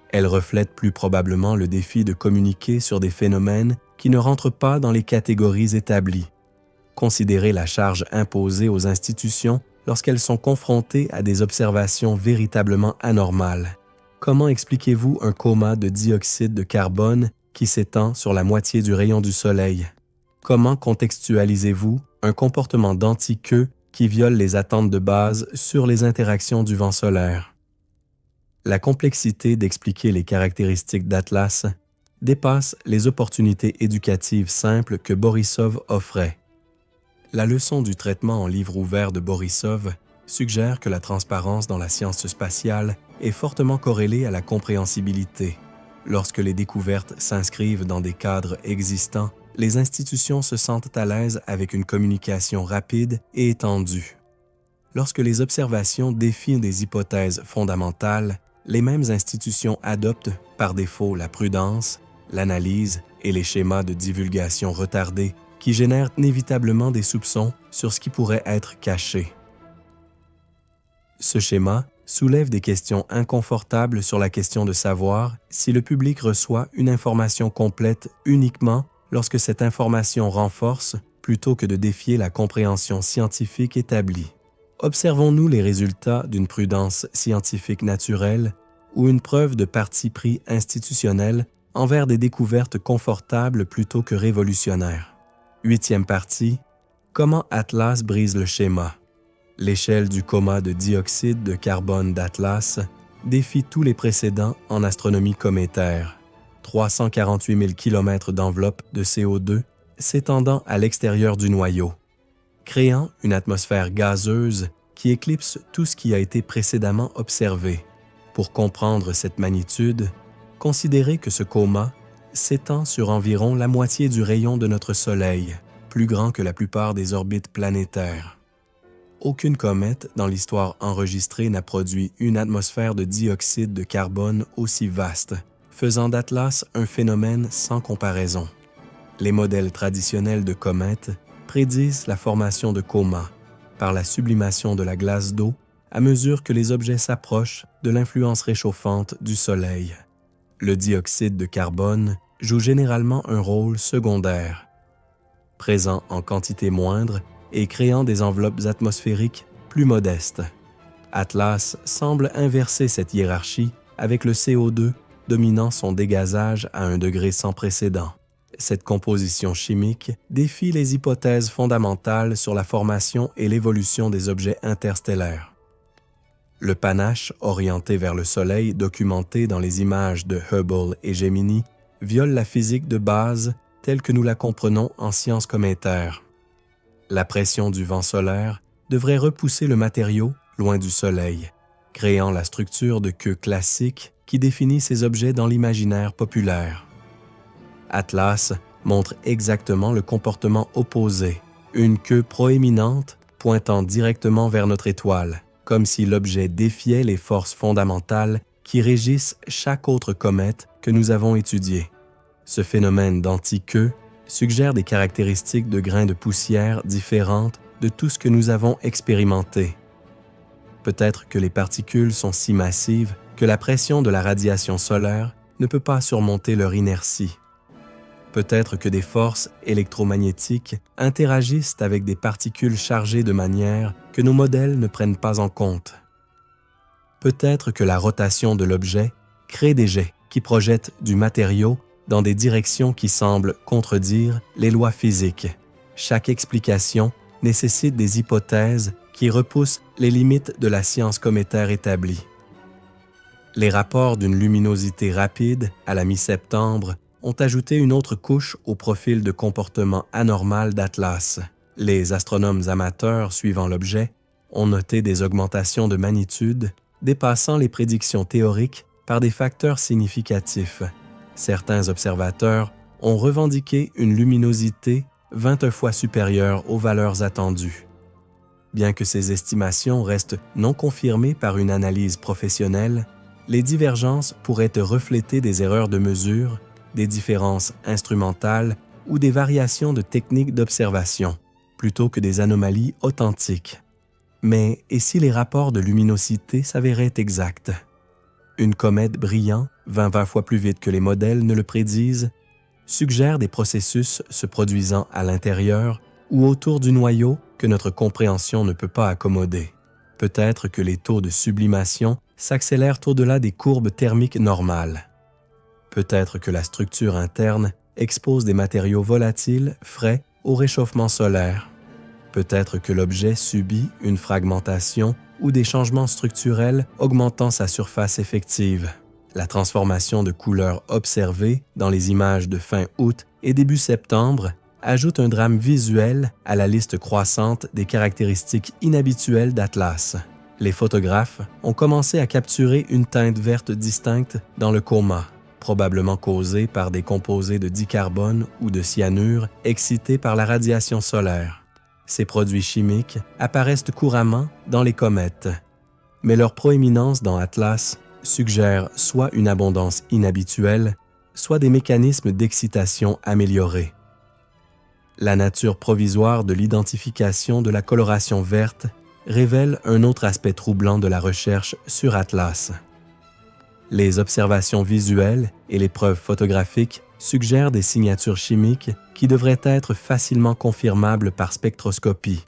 Elle reflète plus probablement le défi de communiquer sur des phénomènes qui ne rentrent pas dans les catégories établies. Considérez la charge imposée aux institutions lorsqu'elles sont confrontées à des observations véritablement anormales. Comment expliquez-vous un coma de dioxyde de carbone qui s'étend sur la moitié du rayon du Soleil? Comment contextualisez-vous un comportement d'anti-queue qui viole les attentes de base sur les interactions du vent solaire? La complexité d'expliquer les caractéristiques d'Atlas dépasse les opportunités éducatives simples que Borisov offrait. La leçon du traitement en livre ouvert de Borisov suggère que la transparence dans la science spatiale est fortement corrélée à la compréhensibilité. Lorsque les découvertes s'inscrivent dans des cadres existants, les institutions se sentent à l'aise avec une communication rapide et étendue. Lorsque les observations défient des hypothèses fondamentales, les mêmes institutions adoptent, par défaut, la prudence, l'analyse et les schémas de divulgation retardés qui génèrent inévitablement des soupçons sur ce qui pourrait être caché. Ce schéma soulève des questions inconfortables sur la question de savoir si le public reçoit une information complète uniquement lorsque cette information renforce plutôt que de défier la compréhension scientifique établie. Observons-nous les résultats d'une prudence scientifique naturelle ou une preuve de parti pris institutionnel envers des découvertes confortables plutôt que révolutionnaires? 8e partie. Comment Atlas brise le schéma? L'échelle du coma de dioxyde de carbone d'Atlas défie tous les précédents en astronomie cométaire. 348 000 km d'enveloppe de CO2 s'étendant à l'extérieur du noyau, créant une atmosphère gazeuse qui éclipse tout ce qui a été précédemment observé. Pour comprendre cette magnitude, considérez que ce coma s'étend sur environ la moitié du rayon de notre Soleil, plus grand que la plupart des orbites planétaires. Aucune comète dans l'histoire enregistrée n'a produit une atmosphère de dioxyde de carbone aussi vaste, faisant d'Atlas un phénomène sans comparaison. Les modèles traditionnels de comètes prédisent la formation de comas par la sublimation de la glace d'eau à mesure que les objets s'approchent de l'influence réchauffante du Soleil. Le dioxyde de carbone joue généralement un rôle secondaire, présent en quantité moindre et créant des enveloppes atmosphériques plus modestes. Atlas semble inverser cette hiérarchie avec le CO2 dominant son dégazage à un degré sans précédent. Cette composition chimique défie les hypothèses fondamentales sur la formation et l'évolution des objets interstellaires. Le panache orienté vers le Soleil documenté dans les images de Hubble et Gemini viole la physique de base telle que nous la comprenons en sciences cométaires. La pression du vent solaire devrait repousser le matériau loin du Soleil, créant la structure de queue classique qui définit ces objets dans l'imaginaire populaire. Atlas montre exactement le comportement opposé, une queue proéminente pointant directement vers notre étoile, comme si l'objet défiait les forces fondamentales qui régissent chaque autre comète que nous avons étudiée. Ce phénomène d'anti-queue suggère des caractéristiques de grains de poussière différentes de tout ce que nous avons expérimenté. Peut-être que les particules sont si massives que la pression de la radiation solaire ne peut pas surmonter leur inertie. Peut-être que des forces électromagnétiques interagissent avec des particules chargées de manière que nos modèles ne prennent pas en compte. Peut-être que la rotation de l'objet crée des jets qui projettent du matériau dans des directions qui semblent contredire les lois physiques. Chaque explication nécessite des hypothèses qui repoussent les limites de la science cométaire établie. Les rapports d'une luminosité rapide à la mi-septembre ont ajouté une autre couche au profil de comportement anormal d'Atlas. Les astronomes amateurs suivant l'objet ont noté des augmentations de magnitude dépassant les prédictions théoriques par des facteurs significatifs. Certains observateurs ont revendiqué une luminosité 20 fois supérieure aux valeurs attendues. Bien que ces estimations restent non confirmées par une analyse professionnelle, les divergences pourraient refléter des erreurs de mesure, des différences instrumentales ou des variations de techniques d'observation, plutôt que des anomalies authentiques. Mais et si les rapports de luminosité s'avéraient exacts? Une comète brillant, 20 fois plus vite que les modèles ne le prédisent, suggère des processus se produisant à l'intérieur ou autour du noyau que notre compréhension ne peut pas accommoder. Peut-être que les taux de sublimation s'accélèrent au-delà des courbes thermiques normales. Peut-être que la structure interne expose des matériaux volatiles, frais au réchauffement solaire. Peut-être que l'objet subit une fragmentation ou des changements structurels augmentant sa surface effective. La transformation de couleurs observée dans les images de fin août et début septembre ajoute un drame visuel à la liste croissante des caractéristiques inhabituelles d'Atlas. Les photographes ont commencé à capturer une teinte verte distincte dans le coma, probablement causée par des composés de dicarbone ou de cyanure excités par la radiation solaire. Ces produits chimiques apparaissent couramment dans les comètes, mais leur proéminence dans Atlas suggère soit une abondance inhabituelle, soit des mécanismes d'excitation améliorés. La nature provisoire de l'identification de la coloration verte révèle un autre aspect troublant de la recherche sur Atlas. Les observations visuelles et les preuves photographiques suggèrent des signatures chimiques qui devraient être facilement confirmables par spectroscopie.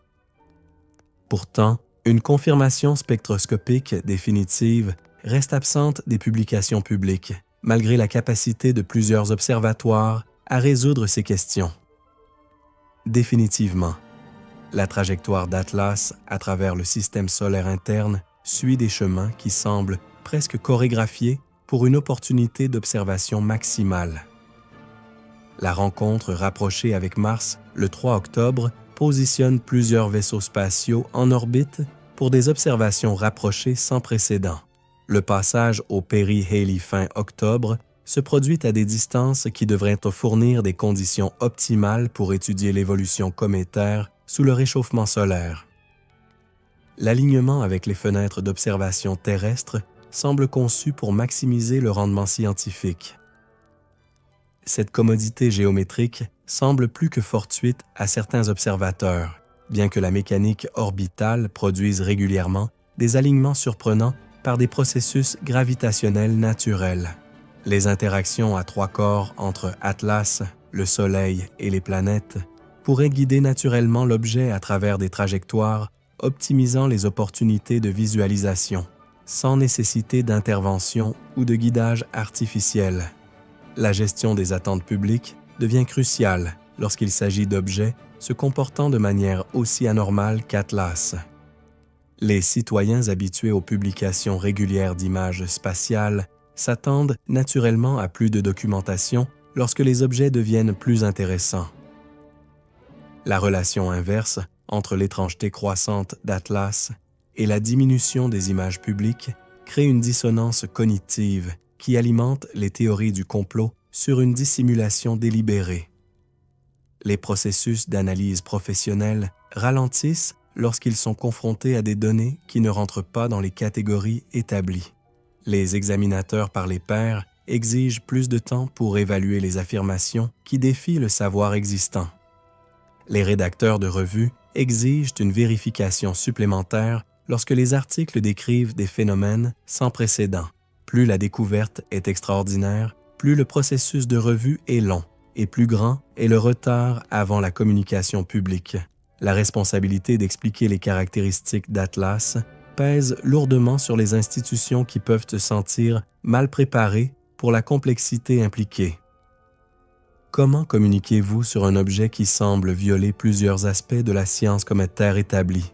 Pourtant, une confirmation spectroscopique définitive reste absente des publications publiques, malgré la capacité de plusieurs observatoires à résoudre ces questions. Définitivement, la trajectoire d'Atlas à travers le système solaire interne suit des chemins qui semblent presque chorégraphiés pour une opportunité d'observation maximale. La rencontre rapprochée avec Mars le 3 octobre positionne plusieurs vaisseaux spatiaux en orbite pour des observations rapprochées sans précédent. Le passage au périhélie fin octobre se produit à des distances qui devraient fournir des conditions optimales pour étudier l'évolution cométaire sous le réchauffement solaire. L'alignement avec les fenêtres d'observation terrestres semble conçu pour maximiser le rendement scientifique. Cette commodité géométrique semble plus que fortuite à certains observateurs, bien que la mécanique orbitale produise régulièrement des alignements surprenants par des processus gravitationnels naturels. Les interactions à trois corps entre Atlas, le Soleil et les planètes pourraient guider naturellement l'objet à travers des trajectoires optimisant les opportunités de visualisation, sans nécessité d'intervention ou de guidage artificiel. La gestion des attentes publiques devient cruciale lorsqu'il s'agit d'objets se comportant de manière aussi anormale qu'Atlas. Les citoyens habitués aux publications régulières d'images spatiales s'attendent naturellement à plus de documentation lorsque les objets deviennent plus intéressants. La relation inverse entre l'étrangeté croissante d'Atlas et la diminution des images publiques crée une dissonance cognitive qui alimente les théories du complot sur une dissimulation délibérée. Les processus d'analyse professionnelle ralentissent lorsqu'ils sont confrontés à des données qui ne rentrent pas dans les catégories établies. Les examinateurs par les pairs exigent plus de temps pour évaluer les affirmations qui défient le savoir existant. Les rédacteurs de revues exigent une vérification supplémentaire lorsque les articles décrivent des phénomènes sans précédent. Plus la découverte est extraordinaire, plus le processus de revue est long et plus grand est le retard avant la communication publique. La responsabilité d'expliquer les caractéristiques d'Atlas pèse lourdement sur les institutions qui peuvent se sentir mal préparées pour la complexité impliquée. Comment communiquez-vous sur un objet qui semble violer plusieurs aspects de la science cométaire établie?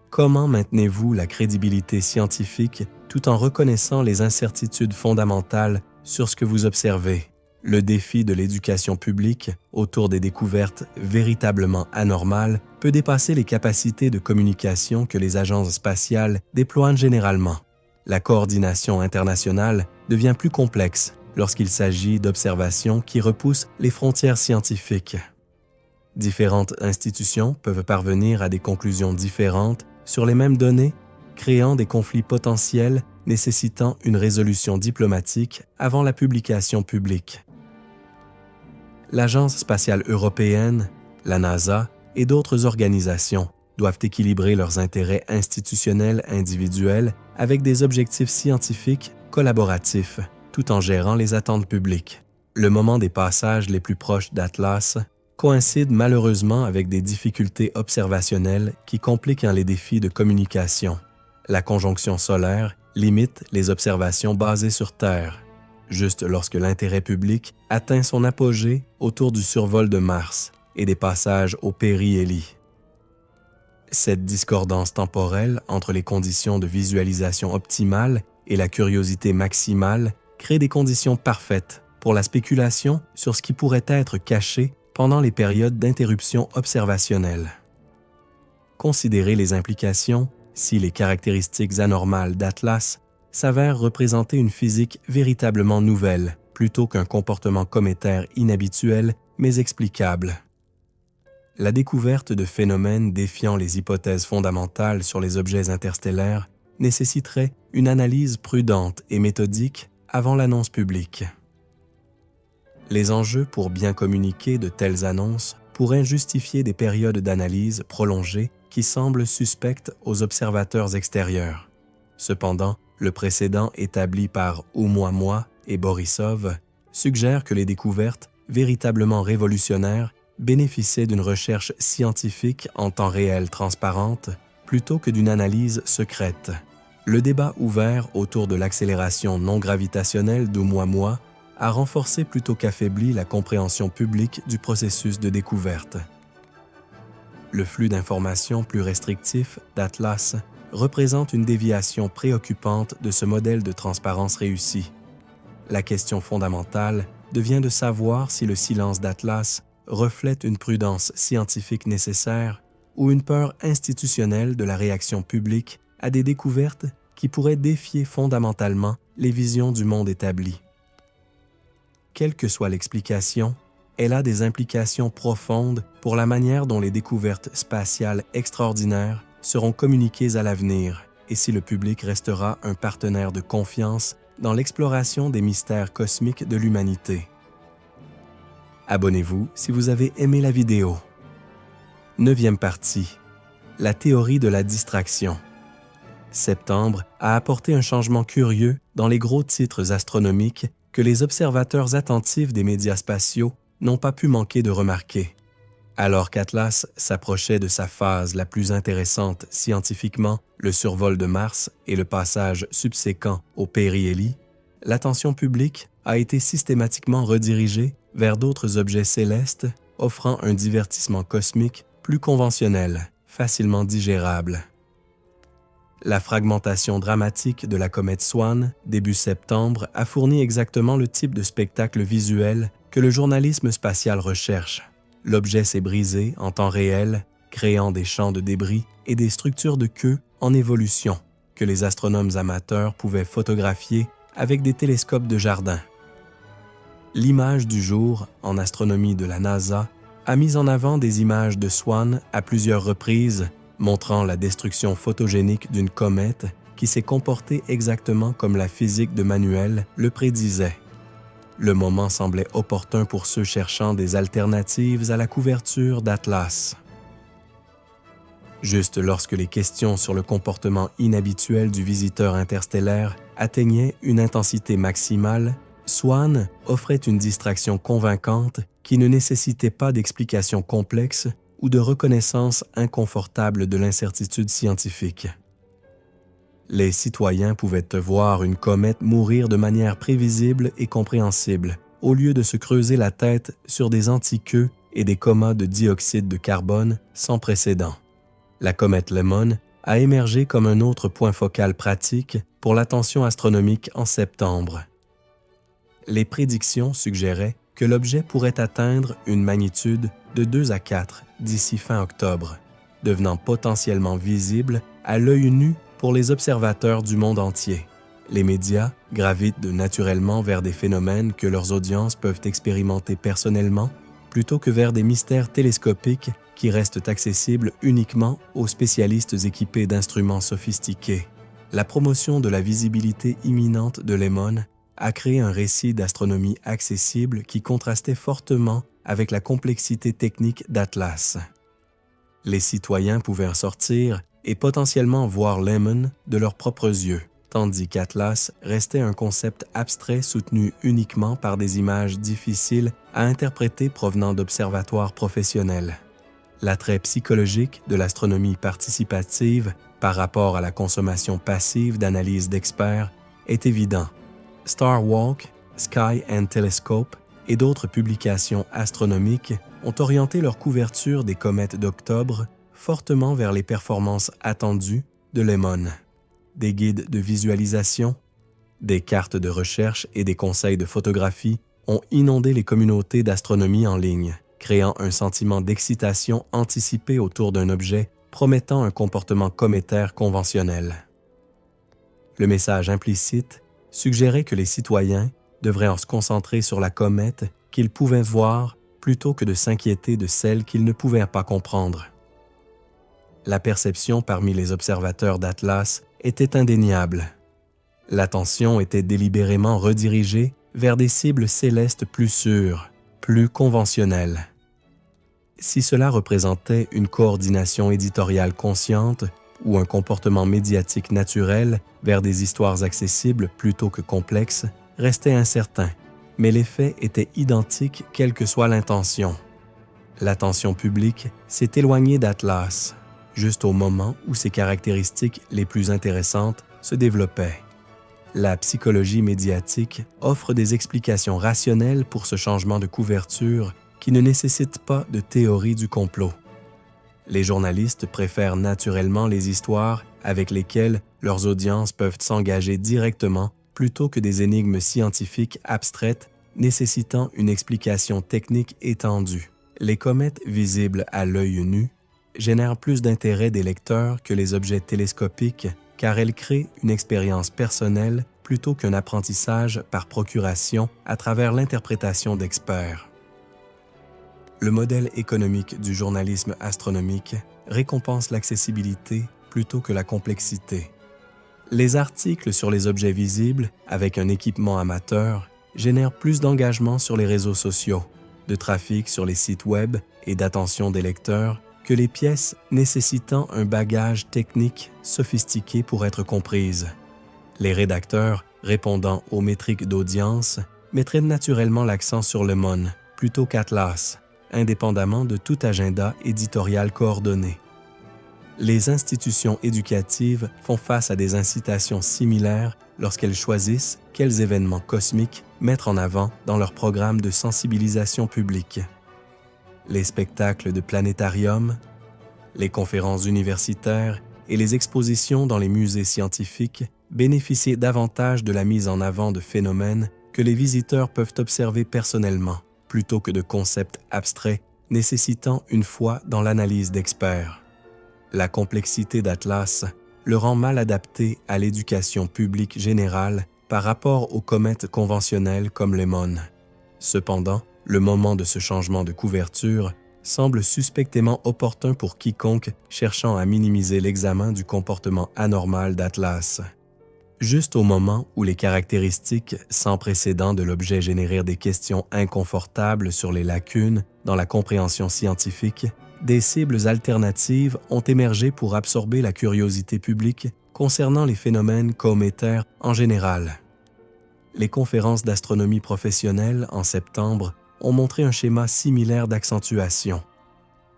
Comment maintenez-vous la crédibilité scientifique tout en reconnaissant les incertitudes fondamentales sur ce que vous observez? Le défi de l'éducation publique autour des découvertes véritablement anormales peut dépasser les capacités de communication que les agences spatiales déploient généralement. La coordination internationale devient plus complexe lorsqu'il s'agit d'observations qui repoussent les frontières scientifiques. Différentes institutions peuvent parvenir à des conclusions différentes sur les mêmes données, créant des conflits potentiels nécessitant une résolution diplomatique avant la publication publique. L'Agence spatiale européenne, la NASA et d'autres organisations doivent équilibrer leurs intérêts institutionnels individuels avec des objectifs scientifiques collaboratifs, tout en gérant les attentes publiques. Le moment des passages les plus proches d'Atlas coïncide malheureusement avec des difficultés observationnelles qui compliquent les défis de communication. La conjonction solaire limite les observations basées sur Terre, juste lorsque l'intérêt public atteint son apogée autour du survol de Mars, et des passages au périhélie. Cette discordance temporelle entre les conditions de visualisation optimale et la curiosité maximale crée des conditions parfaites pour la spéculation sur ce qui pourrait être caché pendant les périodes d'interruption observationnelle. Considérez les implications si les caractéristiques anormales d'Atlas s'avèrent représenter une physique véritablement nouvelle plutôt qu'un comportement cométaire inhabituel mais explicable. La découverte de phénomènes défiant les hypothèses fondamentales sur les objets interstellaires nécessiterait une analyse prudente et méthodique avant l'annonce publique. Les enjeux pour bien communiquer de telles annonces pourraient justifier des périodes d'analyse prolongées qui semblent suspectes aux observateurs extérieurs. Cependant, le précédent établi par Oumuamua et Borisov suggère que les découvertes, véritablement révolutionnaires, bénéficiaient d'une recherche scientifique en temps réel transparente plutôt que d'une analyse secrète. Le débat ouvert autour de l'accélération non gravitationnelle d'Oumuamua a renforcé plutôt qu'affaibli la compréhension publique du processus de découverte. Le flux d'informations plus restrictif d'Atlas représente une déviation préoccupante de ce modèle de transparence réussi. La question fondamentale devient de savoir si le silence d'Atlas reflète une prudence scientifique nécessaire ou une peur institutionnelle de la réaction publique à des découvertes qui pourraient défier fondamentalement les visions du monde établi. Quelle que soit l'explication, elle a des implications profondes pour la manière dont les découvertes spatiales extraordinaires seront communiquées à l'avenir et si le public restera un partenaire de confiance dans l'exploration des mystères cosmiques de l'humanité. Abonnez-vous si vous avez aimé la vidéo. 9e partie. La théorie de la distraction. Septembre a apporté un changement curieux dans les gros titres astronomiques que les observateurs attentifs des médias spatiaux n'ont pas pu manquer de remarquer. Alors qu'Atlas s'approchait de sa phase la plus intéressante scientifiquement, le survol de Mars et le passage subséquent au périhélie, l'attention publique a été systématiquement redirigée vers d'autres objets célestes offrant un divertissement cosmique plus conventionnel, facilement digérable. La fragmentation dramatique de la comète Swan, début septembre, a fourni exactement le type de spectacle visuel que le journalisme spatial recherche. L'objet s'est brisé en temps réel, créant des champs de débris et des structures de queue en évolution que les astronomes amateurs pouvaient photographier avec des télescopes de jardin. L'image du jour en astronomie de la NASA a mis en avant des images de Swan à plusieurs reprises, montrant la destruction photogénique d'une comète qui s'est comportée exactement comme la physique de Manuel le prédisait. Le moment semblait opportun pour ceux cherchant des alternatives à la couverture d'Atlas. Juste lorsque les questions sur le comportement inhabituel du visiteur interstellaire atteignaient une intensité maximale, Swan offrait une distraction convaincante qui ne nécessitait pas d'explications complexes ou de reconnaissance inconfortable de l'incertitude scientifique. Les citoyens pouvaient voir une comète mourir de manière prévisible et compréhensible, au lieu de se creuser la tête sur des antiqueux et des comas de dioxyde de carbone sans précédent. La comète Lemon a émergé comme un autre point focal pratique pour l'attention astronomique en septembre. Les prédictions suggéraient que l'objet pourrait atteindre une magnitude de 2 à 4 d'ici fin octobre, devenant potentiellement visible à l'œil nu pour les observateurs du monde entier. Les médias gravitent naturellement vers des phénomènes que leurs audiences peuvent expérimenter personnellement, plutôt que vers des mystères télescopiques qui restent accessibles uniquement aux spécialistes équipés d'instruments sophistiqués. La promotion de la visibilité imminente de Lemon a créé un récit d'astronomie accessible qui contrastait fortement avec la complexité technique d'Atlas. Les citoyens pouvaient en sortir et potentiellement voir Lemon de leurs propres yeux, tandis qu'Atlas restait un concept abstrait soutenu uniquement par des images difficiles à interpréter provenant d'observatoires professionnels. L'attrait psychologique de l'astronomie participative par rapport à la consommation passive d'analyses d'experts est évident. Star Walk, Sky and Telescope et d'autres publications astronomiques ont orienté leur couverture des comètes d'octobre fortement vers les performances attendues de LEMON. Des guides de visualisation, des cartes de recherche et des conseils de photographie ont inondé les communautés d'astronomie en ligne, créant un sentiment d'excitation anticipée autour d'un objet promettant un comportement cométaire conventionnel. Le message implicite suggérait que les citoyens devraient se concentrer sur la comète qu'ils pouvaient voir plutôt que de s'inquiéter de celle qu'ils ne pouvaient pas comprendre. La perception parmi les observateurs d'Atlas était indéniable. L'attention était délibérément redirigée vers des cibles célestes plus sûres, plus conventionnelles. Si cela représentait une coordination éditoriale consciente ou un comportement médiatique naturel vers des histoires accessibles plutôt que complexes, restait incertain, mais l'effet était identique quelle que soit l'intention. L'attention publique s'est éloignée d'Atlas, juste au moment où ses caractéristiques les plus intéressantes se développaient. La psychologie médiatique offre des explications rationnelles pour ce changement de couverture qui ne nécessite pas de théorie du complot. Les journalistes préfèrent naturellement les histoires avec lesquelles leurs audiences peuvent s'engager directement plutôt que des énigmes scientifiques abstraites nécessitant une explication technique étendue. Les comètes visibles à l'œil nu génèrent plus d'intérêt des lecteurs que les objets télescopiques car elles créent une expérience personnelle plutôt qu'un apprentissage par procuration à travers l'interprétation d'experts. Le modèle économique du journalisme astronomique récompense l'accessibilité plutôt que la complexité. Les articles sur les objets visibles, avec un équipement amateur, génèrent plus d'engagement sur les réseaux sociaux, de trafic sur les sites web et d'attention des lecteurs que les pièces nécessitant un bagage technique sophistiqué pour être comprises. Les rédacteurs, répondant aux métriques d'audience, mettraient naturellement l'accent sur LEMON plutôt qu'Atlas, indépendamment de tout agenda éditorial coordonné. Les institutions éducatives font face à des incitations similaires lorsqu'elles choisissent quels événements cosmiques mettre en avant dans leur programme de sensibilisation publique. Les spectacles de planétarium, les conférences universitaires et les expositions dans les musées scientifiques bénéficient davantage de la mise en avant de phénomènes que les visiteurs peuvent observer personnellement, plutôt que de concepts abstraits nécessitant une foi dans l'analyse d'experts. La complexité d'Atlas le rend mal adapté à l'éducation publique générale par rapport aux comètes conventionnelles comme LEMON. Cependant, le moment de ce changement de couverture semble suspectément opportun pour quiconque cherchant à minimiser l'examen du comportement anormal d'Atlas. Juste au moment où les caractéristiques sans précédent de l'objet génèrent des questions inconfortables sur les lacunes dans la compréhension scientifique, des cibles alternatives ont émergé pour absorber la curiosité publique concernant les phénomènes cométaires en général. Les conférences d'astronomie professionnelle en septembre ont montré un schéma similaire d'accentuation.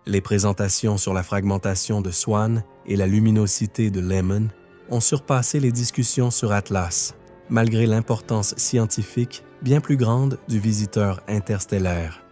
Les présentations sur la fragmentation de Swan et la luminosité de LEMON ont surpassé les discussions sur Atlas, malgré l'importance scientifique bien plus grande du visiteur interstellaire.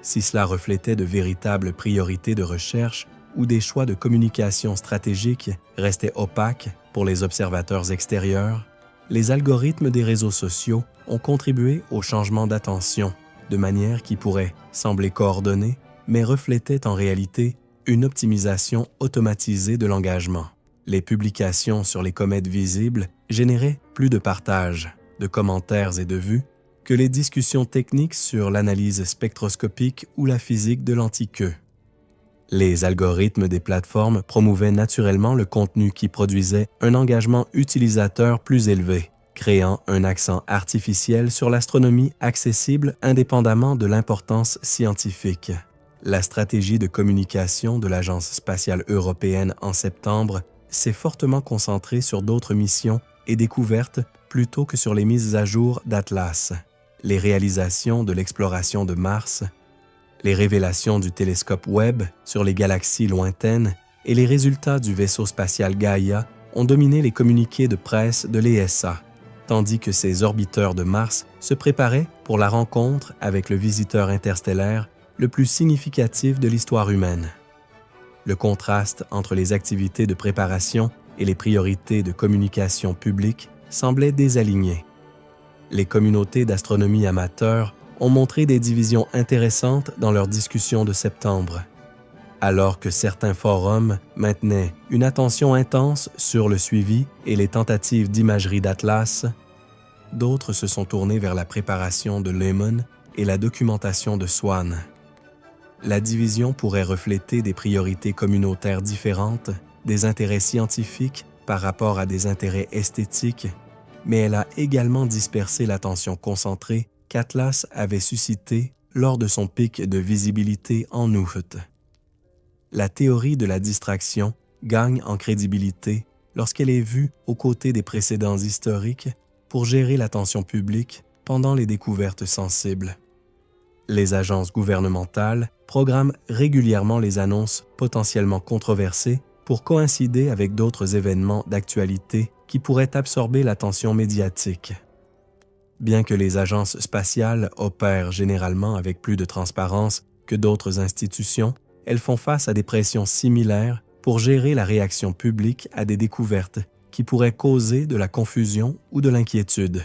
Si cela reflétait de véritables priorités de recherche ou des choix de communication stratégiques restaient opaques pour les observateurs extérieurs, les algorithmes des réseaux sociaux ont contribué au changement d'attention de manière qui pourrait sembler coordonnée, mais reflétait en réalité une optimisation automatisée de l'engagement. Les publications sur les comètes visibles généraient plus de partages, de commentaires et de vues que les discussions techniques sur l'analyse spectroscopique ou la physique de l'antiqueux. Les algorithmes des plateformes promouvaient naturellement le contenu qui produisait un engagement utilisateur plus élevé, créant un accent artificiel sur l'astronomie accessible indépendamment de l'importance scientifique. La stratégie de communication de l'Agence spatiale européenne en septembre s'est fortement concentrée sur d'autres missions et découvertes plutôt que sur les mises à jour d'Atlas, les réalisations de l'exploration de Mars, les révélations du télescope Webb sur les galaxies lointaines et les résultats du vaisseau spatial Gaia ont dominé les communiqués de presse de l'ESA. tandis que ces orbiteurs de Mars se préparaient pour la rencontre avec le visiteur interstellaire le plus significatif de l'histoire humaine. Le contraste entre les activités de préparation et les priorités de communication publique semblait désaligné. Les communautés d'astronomie amateurs ont montré des divisions intéressantes dans leurs discussions de septembre. Alors que certains forums maintenaient une attention intense sur le suivi et les tentatives d'imagerie d'Atlas, d'autres se sont tournés vers la préparation de Lehman et la documentation de Swan. La division pourrait refléter des priorités communautaires différentes, des intérêts scientifiques par rapport à des intérêts esthétiques, mais elle a également dispersé l'attention concentrée qu'Atlas avait suscitée lors de son pic de visibilité en août. La théorie de la distraction gagne en crédibilité lorsqu'elle est vue aux côtés des précédents historiques pour gérer l'attention publique pendant les découvertes sensibles. Les agences gouvernementales programment régulièrement les annonces potentiellement controversées pour coïncider avec d'autres événements d'actualité qui pourraient absorber l'attention médiatique. Bien que les agences spatiales opèrent généralement avec plus de transparence que d'autres institutions, elles font face à des pressions similaires pour gérer la réaction publique à des découvertes qui pourraient causer de la confusion ou de l'inquiétude.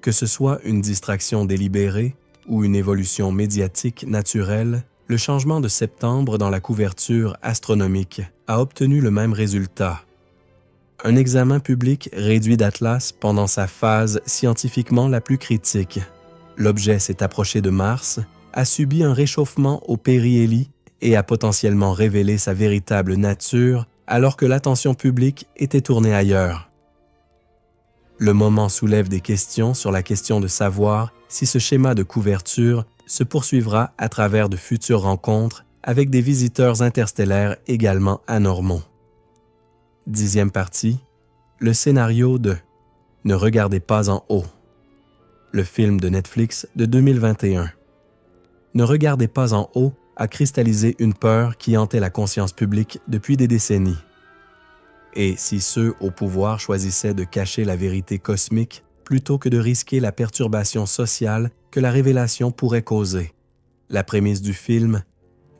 Que ce soit une distraction délibérée ou une évolution médiatique naturelle, le changement de septembre dans la couverture astronomique a obtenu le même résultat. Un examen public réduit d'Atlas pendant sa phase scientifiquement la plus critique. L'objet s'est approché de Mars, a subi un réchauffement au périhélie et a potentiellement révélé sa véritable nature alors que l'attention publique était tournée ailleurs. Le moment soulève des questions sur la question de savoir si ce schéma de couverture se poursuivra à travers de futures rencontres avec des visiteurs interstellaires également anormaux. 10e partie, le scénario de « Ne regardez pas en haut », le film de Netflix de 2021. « Ne regardez pas en haut » a cristallisé une peur qui hantait la conscience publique depuis des décennies. Et si ceux au pouvoir choisissaient de cacher la vérité cosmique plutôt que de risquer la perturbation sociale que la révélation pourrait causer? La prémisse du film,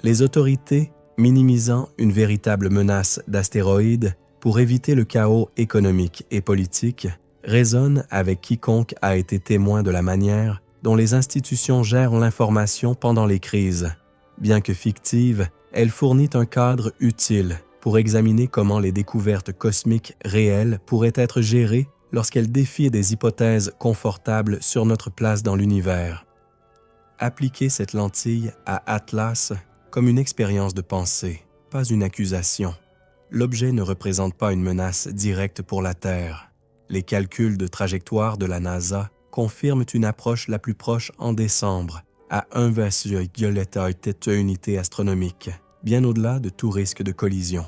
les autorités minimisant une véritable menace d'astéroïdes pour éviter le chaos économique et politique, résonne avec quiconque a été témoin de la manière dont les institutions gèrent l'information pendant les crises. Bien que fictive, elle fournit un cadre utile pour examiner comment les découvertes cosmiques réelles pourraient être gérées lorsqu'elles défient des hypothèses confortables sur notre place dans l'univers. Appliquer cette lentille à Atlas comme une expérience de pensée, pas une accusation. L'objet ne représente pas une menace directe pour la Terre. Les calculs de trajectoire de la NASA confirment une approche la plus proche en décembre, à 1,8 unités astronomiques, bien au-delà de tout risque de collision.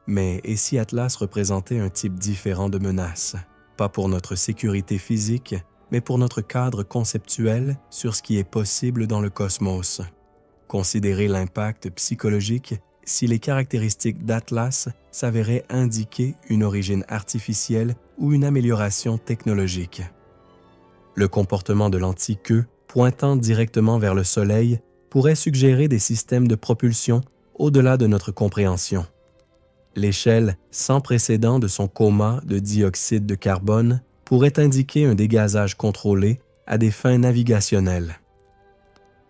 Mais et si Atlas représentait un type différent de menace, pas pour notre sécurité physique, mais pour notre cadre conceptuel sur ce qui est possible dans le cosmos? Considérer l'impact psychologique si les caractéristiques d'Atlas s'avéraient indiquer une origine artificielle ou une amélioration technologique. Le comportement de l'antiqueux pointant directement vers le Soleil pourrait suggérer des systèmes de propulsion au-delà de notre compréhension. L'échelle sans précédent de son coma de dioxyde de carbone pourrait indiquer un dégazage contrôlé à des fins navigationnelles.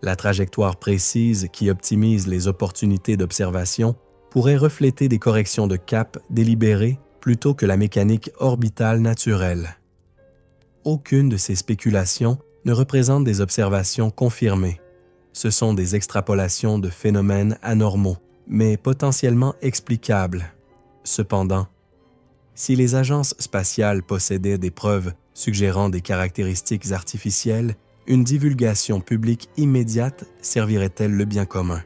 La trajectoire précise qui optimise les opportunités d'observation pourrait refléter des corrections de cap délibérées plutôt que la mécanique orbitale naturelle. Aucune de ces spéculations ne représente des observations confirmées. Ce sont des extrapolations de phénomènes anormaux, mais potentiellement explicables. Cependant, si les agences spatiales possédaient des preuves suggérant des caractéristiques artificielles, une divulgation publique immédiate servirait-elle le bien commun?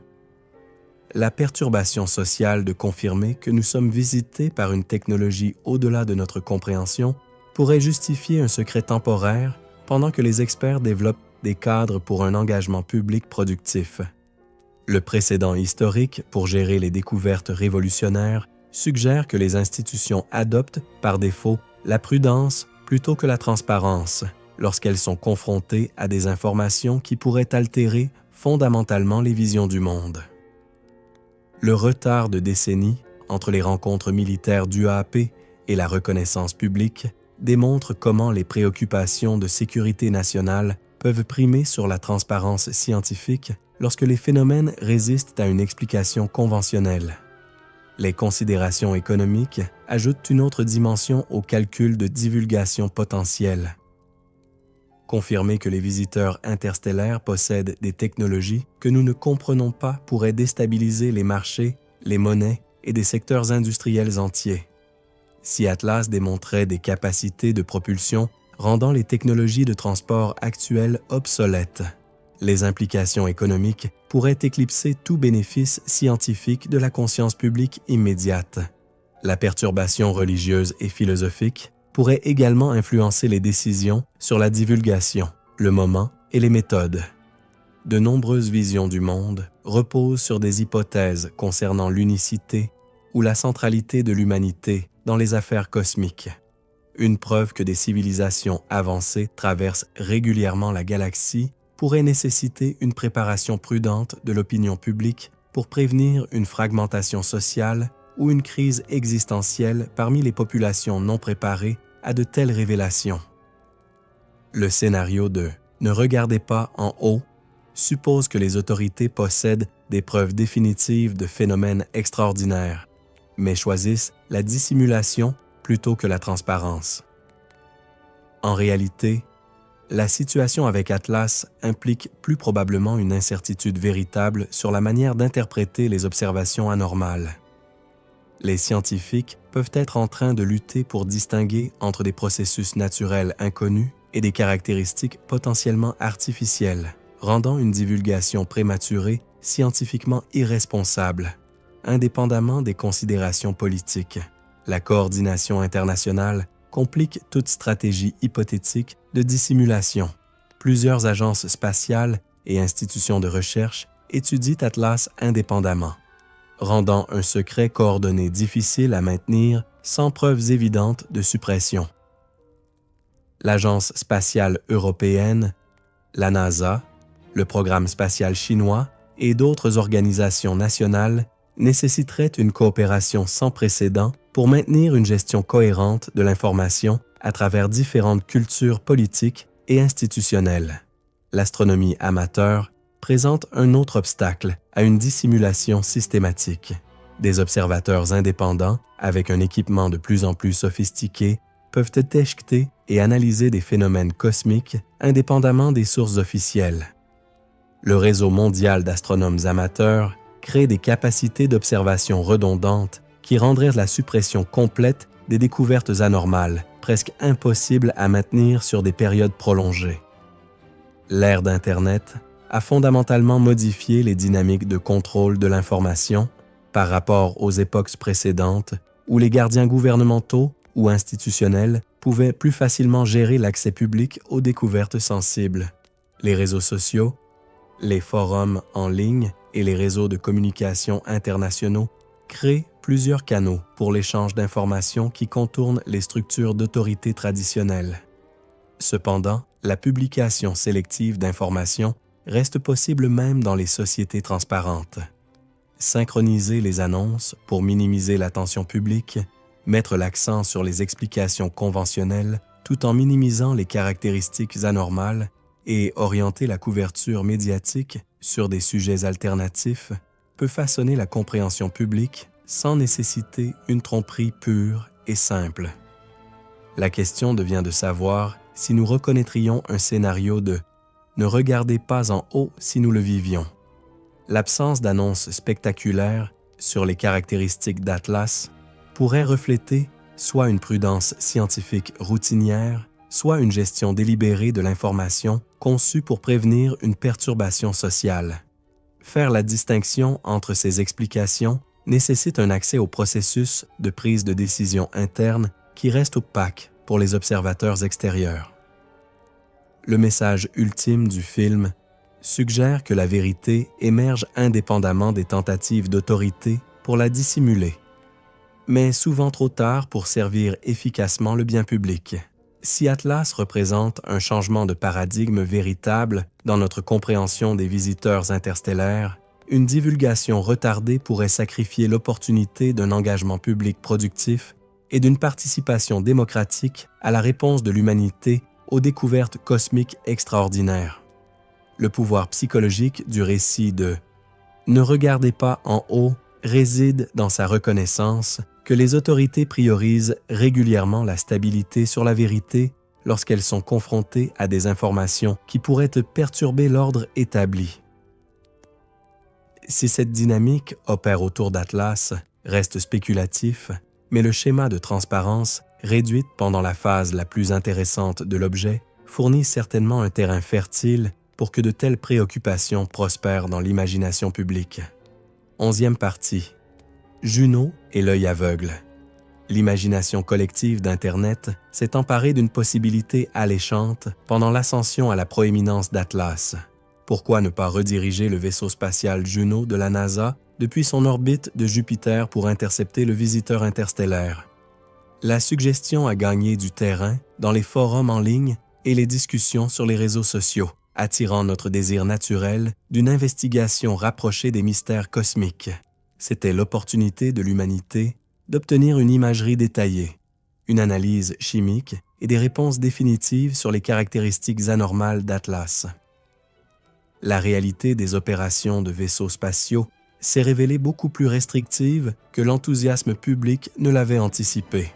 La perturbation sociale de confirmer que nous sommes visités par une technologie au-delà de notre compréhension pourrait justifier un secret temporaire pendant que les experts développent des cadres pour un engagement public productif. Le précédent historique pour gérer les découvertes révolutionnaires suggère que les institutions adoptent, par défaut, la prudence plutôt que la transparence, lorsqu'elles sont confrontées à des informations qui pourraient altérer fondamentalement les visions du monde. Le retard de décennies entre les rencontres militaires d'UAP et la reconnaissance publique démontre comment les préoccupations de sécurité nationale peuvent primer sur la transparence scientifique lorsque les phénomènes résistent à une explication conventionnelle. Les considérations économiques ajoutent une autre dimension au calcul de divulgation potentielle. Confirmer que les visiteurs interstellaires possèdent des technologies que nous ne comprenons pas pourrait déstabiliser les marchés, les monnaies et des secteurs industriels entiers. Si Atlas démontrait des capacités de propulsion rendant les technologies de transport actuelles obsolètes, les implications économiques pourraient éclipser tout bénéfice scientifique de la conscience publique immédiate. La perturbation religieuse et philosophique pourrait également influencer les décisions sur la divulgation, le moment et les méthodes. De nombreuses visions du monde reposent sur des hypothèses concernant l'unicité ou la centralité de l'humanité dans les affaires cosmiques. Une preuve que des civilisations avancées traversent régulièrement la galaxie pourrait nécessiter une préparation prudente de l'opinion publique pour prévenir une fragmentation sociale ou une crise existentielle parmi les populations non préparées à de telles révélations. Le scénario de « Ne regardez pas en haut » suppose que les autorités possèdent des preuves définitives de phénomènes extraordinaires, mais choisissent la dissimulation plutôt que la transparence. En réalité, la situation avec Atlas implique plus probablement une incertitude véritable sur la manière d'interpréter les observations anormales. Les scientifiques peuvent être en train de lutter pour distinguer entre des processus naturels inconnus et des caractéristiques potentiellement artificielles, rendant une divulgation prématurée scientifiquement irresponsable, indépendamment des considérations politiques. La coordination internationale complique toute stratégie hypothétique de dissimulation. Plusieurs agences spatiales et institutions de recherche étudient Atlas indépendamment, rendant un secret coordonné difficile à maintenir sans preuves évidentes de suppression. L'Agence spatiale européenne, la NASA, le programme spatial chinois et d'autres organisations nationales nécessiteraient une coopération sans précédent pour maintenir une gestion cohérente de l'information à travers différentes cultures politiques et institutionnelles. L'astronomie amateur présente un autre obstacle à une dissimulation systématique. Des observateurs indépendants, avec un équipement de plus en plus sophistiqué, peuvent étiqueter et analyser des phénomènes cosmiques indépendamment des sources officielles. Le réseau mondial d'astronomes amateurs crée des capacités d'observation redondantes qui rendraient la suppression complète des découvertes anormales presque impossible à maintenir sur des périodes prolongées. L'ère d'Internet a fondamentalement modifié les dynamiques de contrôle de l'information par rapport aux époques précédentes où les gardiens gouvernementaux ou institutionnels pouvaient plus facilement gérer l'accès public aux découvertes sensibles. Les réseaux sociaux, les forums en ligne et les réseaux de communication internationaux créent plusieurs canaux pour l'échange d'informations qui contournent les structures d'autorité traditionnelles. Cependant, la publication sélective d'informations reste possible même dans les sociétés transparentes. Synchroniser les annonces pour minimiser l'attention publique, mettre l'accent sur les explications conventionnelles tout en minimisant les caractéristiques anormales et orienter la couverture médiatique sur des sujets alternatifs peut façonner la compréhension publique sans nécessiter une tromperie pure et simple. La question devient de savoir si nous reconnaîtrions un scénario de « ne regardez pas en haut si nous le vivions ». L'absence d'annonces spectaculaires sur les caractéristiques d'Atlas pourrait refléter soit une prudence scientifique routinière, soit une gestion délibérée de l'information conçue pour prévenir une perturbation sociale. Faire la distinction entre ces explications nécessite un accès au processus de prise de décision interne qui reste opaque pour les observateurs extérieurs. Le message ultime du film suggère que la vérité émerge indépendamment des tentatives d'autorité pour la dissimuler, mais souvent trop tard pour servir efficacement le bien public. Si Atlas représente un changement de paradigme véritable dans notre compréhension des visiteurs interstellaires, une divulgation retardée pourrait sacrifier l'opportunité d'un engagement public productif et d'une participation démocratique à la réponse de l'humanité aux découvertes cosmiques extraordinaires. Le pouvoir psychologique du récit de « Ne regardez pas en haut » réside dans sa reconnaissance que les autorités priorisent régulièrement la stabilité sur la vérité lorsqu'elles sont confrontées à des informations qui pourraient perturber l'ordre établi. Si cette dynamique opère autour d'Atlas reste spéculatif, mais le schéma de transparence, réduite pendant la phase la plus intéressante de l'objet, fournit certainement un terrain fertile pour que de telles préoccupations prospèrent dans l'imagination publique. 11e partie. Juno et l'œil aveugle. L'imagination collective d'Internet s'est emparée d'une possibilité alléchante pendant l'ascension à la proéminence d'Atlas. Pourquoi ne pas rediriger le vaisseau spatial Juno de la NASA depuis son orbite de Jupiter pour intercepter le visiteur interstellaire? La suggestion a gagné du terrain dans les forums en ligne et les discussions sur les réseaux sociaux, attirant notre désir naturel d'une investigation rapprochée des mystères cosmiques. C'était l'opportunité de l'humanité d'obtenir une imagerie détaillée, une analyse chimique et des réponses définitives sur les caractéristiques anormales d'Atlas. La réalité des opérations de vaisseaux spatiaux s'est révélée beaucoup plus restrictive que l'enthousiasme public ne l'avait anticipé.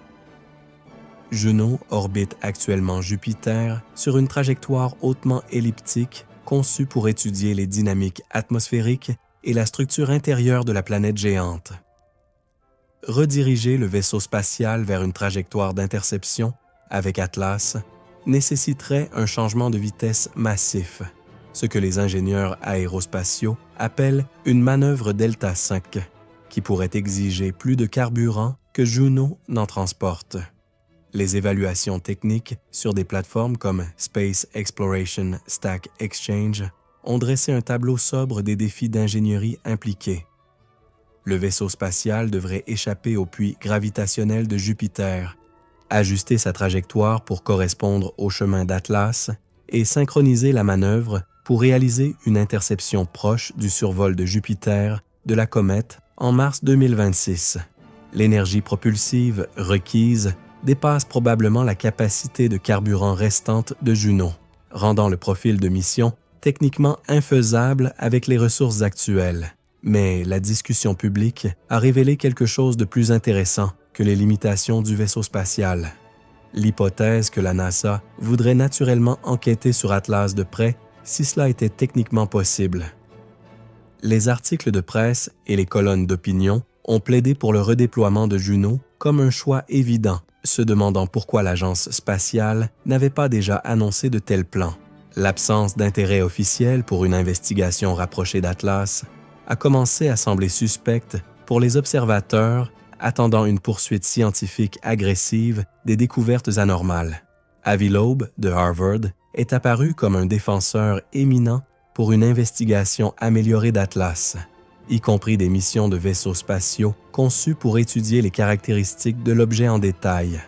Juno orbite actuellement Jupiter sur une trajectoire hautement elliptique conçue pour étudier les dynamiques atmosphériques et la structure intérieure de la planète géante. Rediriger le vaisseau spatial vers une trajectoire d'interception avec Atlas nécessiterait un changement de vitesse massif, ce que les ingénieurs aérospatiaux appellent une manœuvre Delta V, qui pourrait exiger plus de carburant que Juno n'en transporte. Les évaluations techniques sur des plateformes comme Space Exploration Stack Exchange ont dressé un tableau sobre des défis d'ingénierie impliqués. Le vaisseau spatial devrait échapper au puits gravitationnel de Jupiter, ajuster sa trajectoire pour correspondre au chemin d'Atlas et synchroniser la manœuvre pour réaliser une interception proche du survol de Jupiter de la comète en mars 2026. L'énergie propulsive requise dépasse probablement la capacité de carburant restante de Juno, rendant le profil de mission techniquement infaisable avec les ressources actuelles. Mais la discussion publique a révélé quelque chose de plus intéressant que les limitations du vaisseau spatial. L'hypothèse que la NASA voudrait naturellement enquêter sur Atlas de près si cela était techniquement possible. Les articles de presse et les colonnes d'opinion ont plaidé pour le redéploiement de Juno comme un choix évident, se demandant pourquoi l'agence spatiale n'avait pas déjà annoncé de tels plans. L'absence d'intérêt officiel pour une investigation rapprochée d'Atlas a commencé à sembler suspecte pour les observateurs attendant une poursuite scientifique agressive des découvertes anormales. Avi Loeb de Harvard est apparu comme un défenseur éminent pour une investigation améliorée d'Atlas, y compris des missions de vaisseaux spatiaux conçus pour étudier les caractéristiques de l'objet en détail.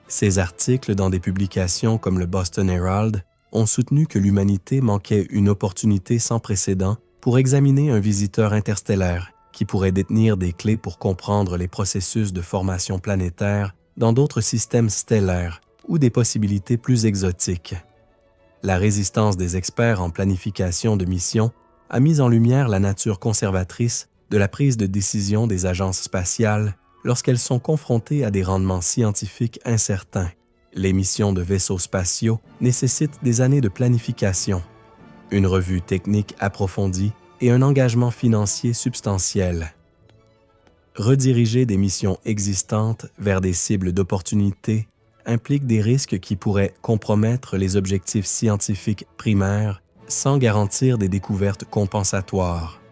Ces articles dans des publications comme le Boston Herald ont soutenu que l'humanité manquait une opportunité sans précédent pour examiner un visiteur interstellaire qui pourrait détenir des clés pour comprendre les processus de formation planétaire dans d'autres systèmes stellaires ou des possibilités plus exotiques. La résistance des experts en planification de mission a mis en lumière la nature conservatrice de la prise de décision des agences spatiales lorsqu'elles sont confrontées à des rendements scientifiques incertains. Les missions de vaisseaux spatiaux nécessitent des années de planification, une revue technique approfondie et un engagement financier substantiel. Rediriger des missions existantes vers des cibles d'opportunité implique des risques qui pourraient compromettre les objectifs scientifiques primaires sans garantir des découvertes compensatoires.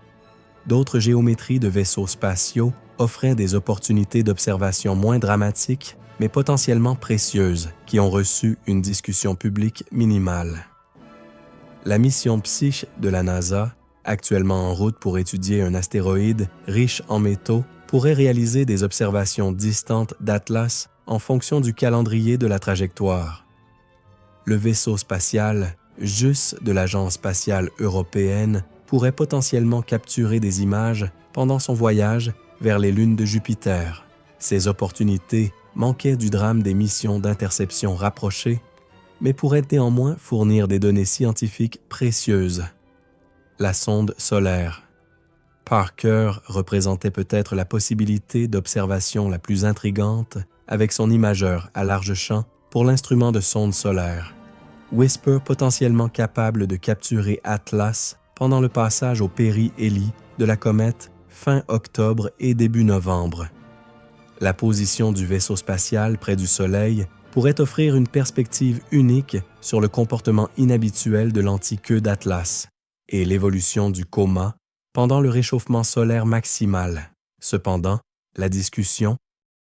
D'autres géométries de vaisseaux spatiaux offraient des opportunités d'observation moins dramatiques mais potentiellement précieuses, qui ont reçu une discussion publique minimale. La mission Psyche de la NASA, actuellement en route pour étudier un astéroïde riche en métaux, pourrait réaliser des observations distantes d'Atlas en fonction du calendrier de la trajectoire. Le vaisseau spatial JUICE de l'Agence spatiale européenne pourrait potentiellement capturer des images pendant son voyage vers les lunes de Jupiter. Ces opportunités manquaient du drame des missions d'interception rapprochées, mais pourraient néanmoins fournir des données scientifiques précieuses. La sonde solaire. Parker représentait peut-être la possibilité d'observation la plus intrigante avec son imageur à large champ pour l'instrument de sonde solaire. WHISPER potentiellement capable de capturer Atlas pendant le passage au périhélie de la comète fin octobre et début novembre. La position du vaisseau spatial près du Soleil pourrait offrir une perspective unique sur le comportement inhabituel de l'anti-queue d'Atlas et l'évolution du coma pendant le réchauffement solaire maximal. Cependant, la discussion